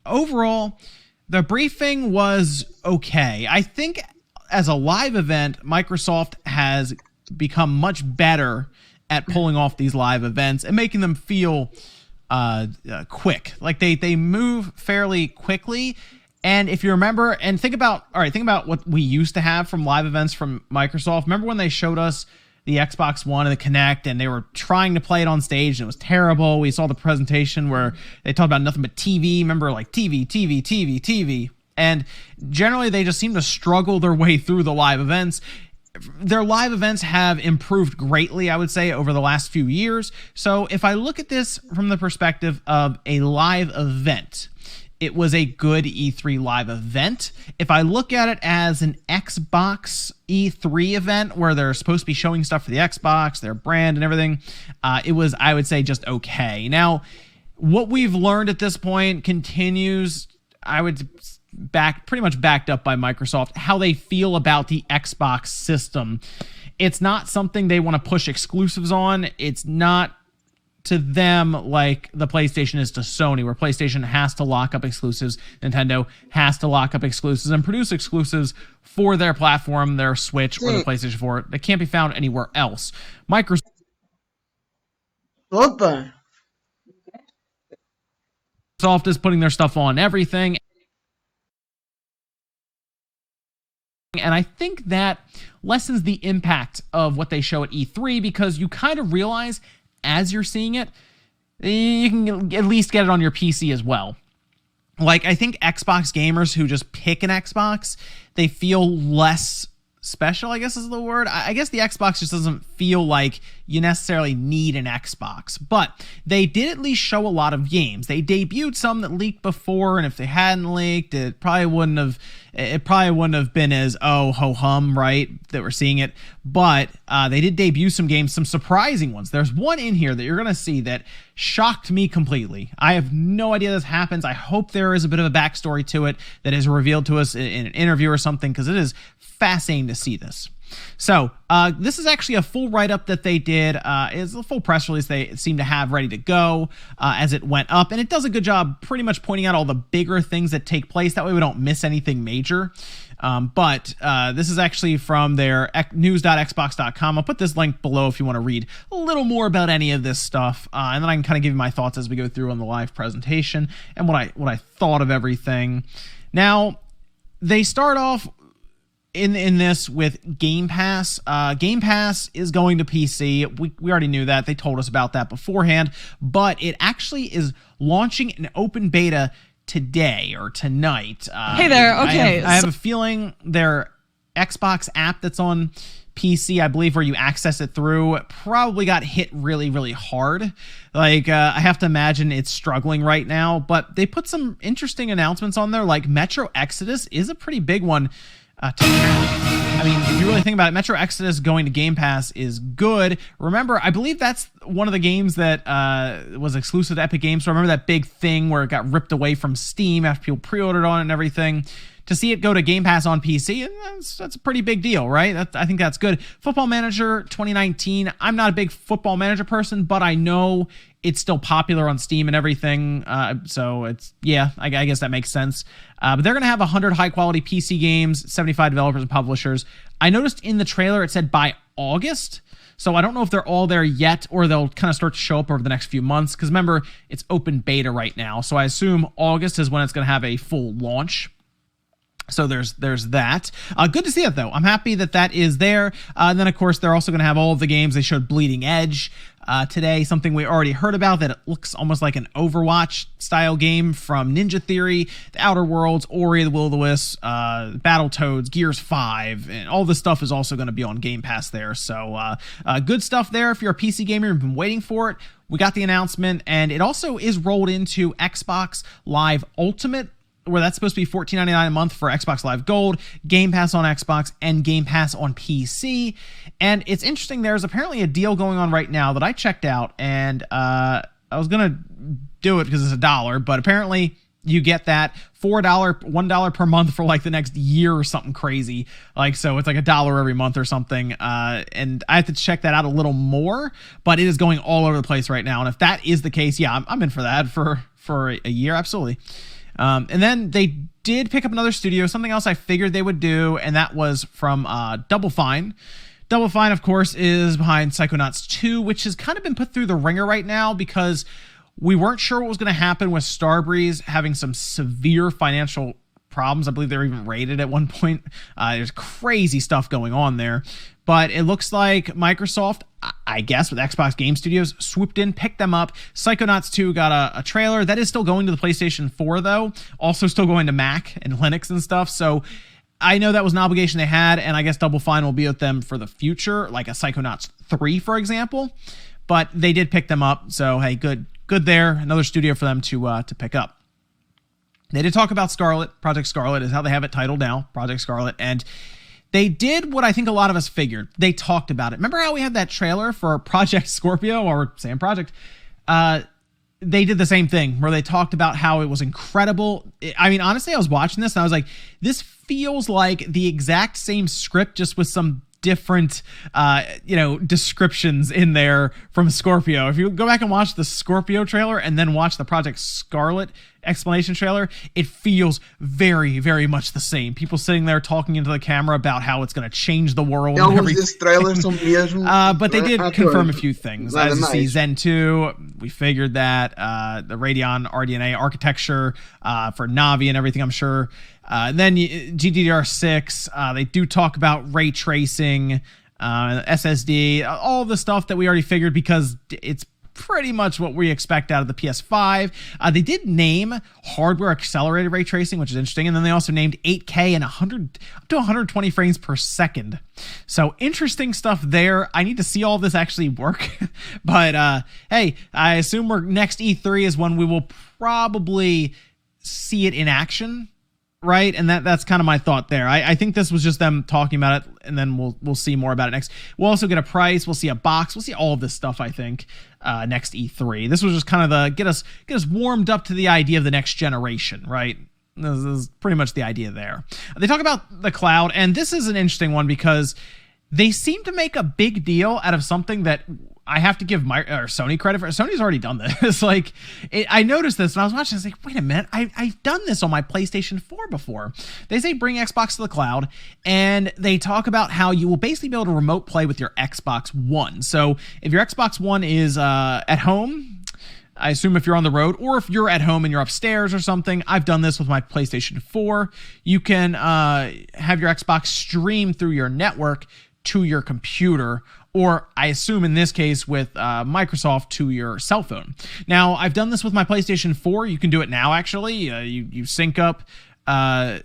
overall, The briefing was okay. I think as a live event, Microsoft has become much better at pulling off these live events and making them feel quick. Like they move fairly quickly. And if you remember, and think about what we used to have from live events from Microsoft. Remember when they showed us the Xbox One and the Kinect, and they were trying to play it on stage, and it was terrible. We saw the presentation where they talked about nothing but TV. Remember, like TV. And generally, they just seem to struggle their way through the live events. Their live events have improved greatly, I would say, over the last few years. So if I look at this from the perspective of a live event, it was a good E3 live event. If I look at it as an Xbox E3 event where they're supposed to be showing stuff for the Xbox, their brand and everything, it was, I would say, just okay. Now, what we've learned at this point continues, I would pretty much backed up by Microsoft, how they feel about the Xbox system. It's not something they want to push exclusives on. It's not to them like the PlayStation is to Sony, where PlayStation has to lock up exclusives, Nintendo has to lock up exclusives and produce exclusives for their platform, their Switch or the PlayStation 4 that can't be found anywhere else. Microsoft is putting their stuff on everything. And I think that lessens the impact of what they show at E3, because you kind of realize as you're seeing it, you can at least get it on your PC as well. Like, I think Xbox gamers who just pick an Xbox, they feel less special, I guess is the word. I guess the Xbox just doesn't feel like you necessarily need an Xbox, but they did at least show a lot of games. They debuted some that leaked before, and if they hadn't leaked, it probably wouldn't have been as ho-hum, right, that we're seeing it. But they did debut some games, some surprising ones. There's one in here that you're going to see that shocked me completely. I have no idea this happens. I hope there is a bit of a backstory to it that is revealed to us in an interview or something, because it is fascinating to see this. So this is actually a full write-up that they did. It's a full press release they seem to have ready to go as it went up. And it does a good job pretty much pointing out all the bigger things that take place. That way we don't miss anything major. But this is actually from their news.xbox.com. I'll put this link below if you want to read a little more about any of this stuff. And then I can kind of give you my thoughts as we go through on the live presentation and what I thought of everything. Now, they start off in this with Game Pass. Game Pass is going to PC. We already knew that. They told us about that beforehand. But it actually is launching an open beta today or tonight. Hey there, okay. I have a feeling their Xbox app that's on PC, I believe, where you access it through, probably got hit really, really hard. Like, I have to imagine it's struggling right now. But they put some interesting announcements on there, like Metro Exodus is a pretty big one. I mean, if you really think about it, Metro Exodus going to Game Pass is good. Remember, I believe that's one of the games that was exclusive to Epic Games. So remember that big thing where it got ripped away from Steam after people pre-ordered on it and everything. To see it go to Game Pass on PC, that's a pretty big deal, right? I think that's good. Football Manager 2019, I'm not a big Football Manager person, but I know it's still popular on Steam and everything. So it's, yeah, I guess that makes sense. But they're going to have 100 high-quality PC games, 75 developers and publishers. I noticed in the trailer it said by August. So I don't know if they're all there yet or they'll kind of start to show up over the next few months. Because remember, it's open beta right now. So I assume August is when it's going to have a full launch. So there's that. Good to see it, though. I'm happy that is there. And then, of course, they're also going to have all of the games. They showed Bleeding Edge today, something we already heard about, that it looks almost like an Overwatch-style game from Ninja Theory, The Outer Worlds, Ori, The Will of the Wisps, Battletoads, Gears 5, and all this stuff is also going to be on Game Pass there. So good stuff there. If you're a PC gamer and you've been waiting for it, we got the announcement, and it also is rolled into Xbox Live Ultimate, where that's supposed to be $14.99 a month for Xbox Live Gold, Game Pass on Xbox, and Game Pass on PC. And it's interesting, there's apparently a deal going on right now that I checked out, and I was going to do it because it's $1, but apparently you get that $1 per month for like the next year or something crazy. Like, so it's like $1 every month or something. And I have to check that out a little more, but it is going all over the place right now. And if that is the case, yeah, I'm in for that for a year, absolutely. And then they did pick up another studio, something else I figured they would do, and that was from Double Fine. Double Fine, of course, is behind Psychonauts 2, which has kind of been put through the ringer right now because we weren't sure what was going to happen with Starbreeze having some severe financial problems. I believe they were even raided at one point. There's crazy stuff going on there. But it looks like Microsoft, I guess with Xbox Game Studios, swooped in, picked them up. Psychonauts 2 got a trailer. That is still going to the PlayStation 4, though. Also still going to Mac and Linux and stuff. So I know that was an obligation they had, and I guess Double Fine will be with them for the future, like a Psychonauts 3, for example. But they did pick them up, so hey, good there. Another studio for them to pick up. They did talk about Scarlet. Project Scarlet is how they have it titled now, Project Scarlet, and they did what I think a lot of us figured. They talked about it. Remember how we had that trailer for Project Scorpio, or Sam Project? They did the same thing where they talked about how it was incredible. I mean, honestly, I was watching this and I was like, this feels like the exact same script, just with some different, descriptions in there from Scorpio. If you go back and watch the Scorpio trailer and then watch the Project Scarlet explanation trailer, it feels very, very much the same. People sitting there talking into the camera about how it's going to change the world. But they did confirm a few things. As you see, Zen 2, we figured that. The Radeon RDNA architecture for Navi and everything, I'm sure. Then GDDR6, they do talk about ray tracing, SSD, all the stuff that we already figured because it's pretty much what we expect out of the PS5. They did name hardware accelerated ray tracing, which is interesting. And then they also named 8K and 100 up to 120 frames per second. So interesting stuff there. I need to see all this actually work. But hey, I assume next E3 is when we will probably see it in action. Right, and that's kind of my thought there. I think this was just them talking about it, and then we'll see more about it next. We'll also get a price. We'll see a box. We'll see all of this stuff. I think next E3. This was just kind of the get us warmed up to the idea of the next generation. Right, this is pretty much the idea there. They talk about the cloud, and this is an interesting one because they seem to make a big deal out of something that I have to give Sony credit for. Sony's already done this. I noticed this when I was watching. I was like, wait a minute, I've done this on my PlayStation 4 before. They say bring Xbox to the cloud, and they talk about how you will basically be able to remote play with your Xbox One. So if your Xbox One is at home, I assume if you're on the road, or if you're at home and you're upstairs or something, I've done this with my PlayStation 4. You can have your Xbox stream through your network to your computer, or I assume in this case with Microsoft to your cell phone. Now, I've done this with my PlayStation 4. You can do it now, actually. You sync up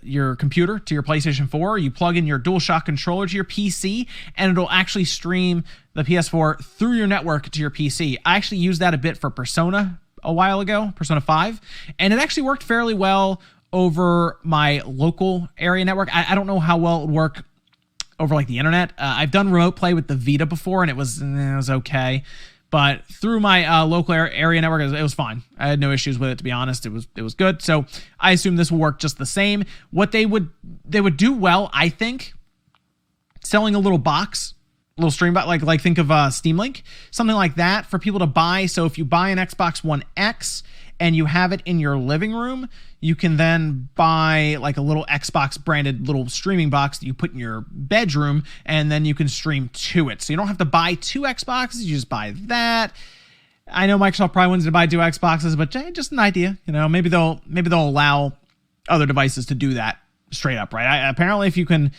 your computer to your PlayStation 4. You plug in your DualShock controller to your PC, and it'll actually stream the PS4 through your network to your PC. I actually used that a bit for Persona a while ago, Persona 5, and it actually worked fairly well over my local area network. I don't know how well it would work over like the internet. I've done remote play with the Vita before, and it was okay. But through my local area network, it was fine. I had no issues with it, to be honest. It was good. So I assume this will work just the same. What they would do well, I think, selling a little box, a little stream box, like think of Steam Link, something like that for people to buy. So if you buy an Xbox One X and you have it in your living room, you can then buy like a little Xbox branded little streaming box that you put in your bedroom, and then you can stream to it. So you don't have to buy two Xboxes, you just buy that. I know Microsoft probably wants to buy two Xboxes, but just an idea. Maybe they'll allow other devices to do that straight up, right? Apparently, if you can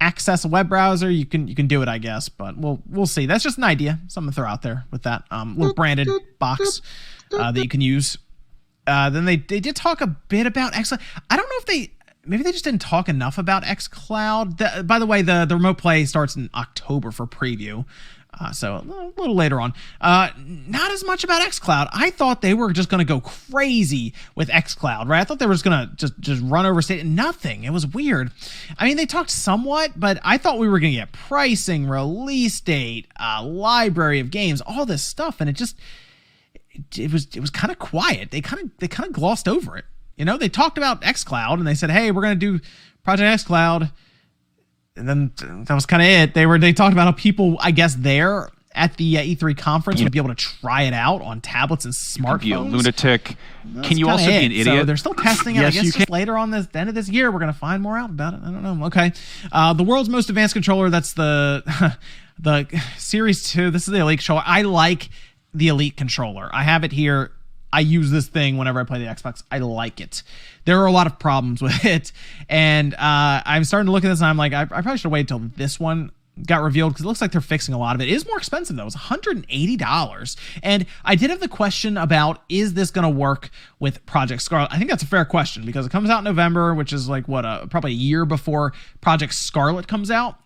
access a web browser, you can do it, I guess. But we'll see. That's just an idea, something to throw out there with that little branded box that you can use. Then they did talk a bit about xCloud. I don't know if maybe they just didn't talk enough about xCloud. By the way, the remote play starts in October for preview, so a little later on. Not as much about xCloud. I thought they were just going to go crazy with xCloud, right? I thought they were just going to just run over state. Nothing. It was weird. I mean, they talked somewhat, but I thought we were going to get pricing, release date, library of games, all this stuff, and it was kind of quiet. They kind of glossed over it. They talked about xCloud and they said, "Hey, we're going to do Project xCloud," and then that was kind of it. They talked about how people, I guess, there at the E3 conference would be able to try it out on tablets and smartphones. Be a lunatic. That's Can you also kinda be an it. idiot? So they're still testing it. Yes, I guess you just can. later on the end of this year, we're going to find more out about it. I don't know. Okay. The world's most advanced controller. That's the the Series 2. This is the Elite controller. I like the Elite controller. I have it here. I use this thing whenever I play the Xbox. I like it. There are a lot of problems with it. And I'm starting to look at this and I'm like, I probably should wait until this one got revealed because it looks like they're fixing a lot of it. It is more expensive though. It's $180. And I did have the question about, is this going to work with Project Scarlet? I think that's a fair question because it comes out in November, which is like what, probably a year before Project Scarlet comes out.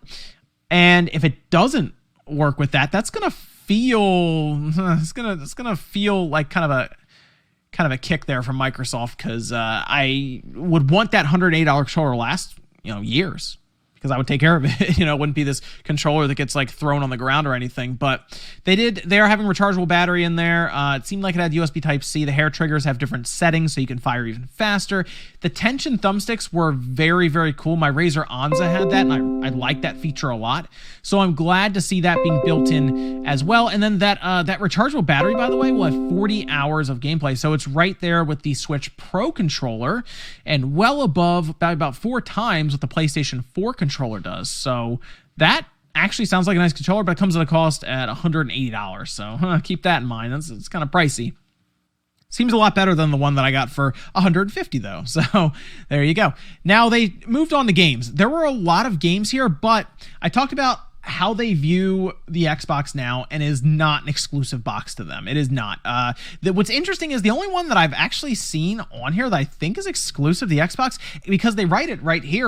And if it doesn't work with that, that's going to feel, it's going to feel like kind of a kick there from Microsoft because I would want that $180 controller to last, years. Because I would take care of it. It wouldn't be this controller that gets like thrown on the ground or anything. But they are having rechargeable battery in there. It seemed like it had USB Type-C. The hair triggers have different settings so you can fire even faster. The tension thumbsticks were very, very cool. My Razer Anza had that, and I like that feature a lot. So I'm glad to see that being built in as well. And then that rechargeable battery, by the way, will have 40 hours of gameplay. So it's right there with the Switch Pro controller and well above by about 4 times what the PlayStation 4 controller does. So that actually sounds like a nice controller, but it comes at a cost at $180. So keep that in mind. It's kind of pricey. Seems a lot better than the one that I got for $150 though. So there you go. Now they moved on to games. There were a lot of games here, but I talked about how they view the Xbox now, and it is not an exclusive box to them. It is not. What's interesting is the only one that I've actually seen on here that I think is exclusive to the Xbox, because they write it right here,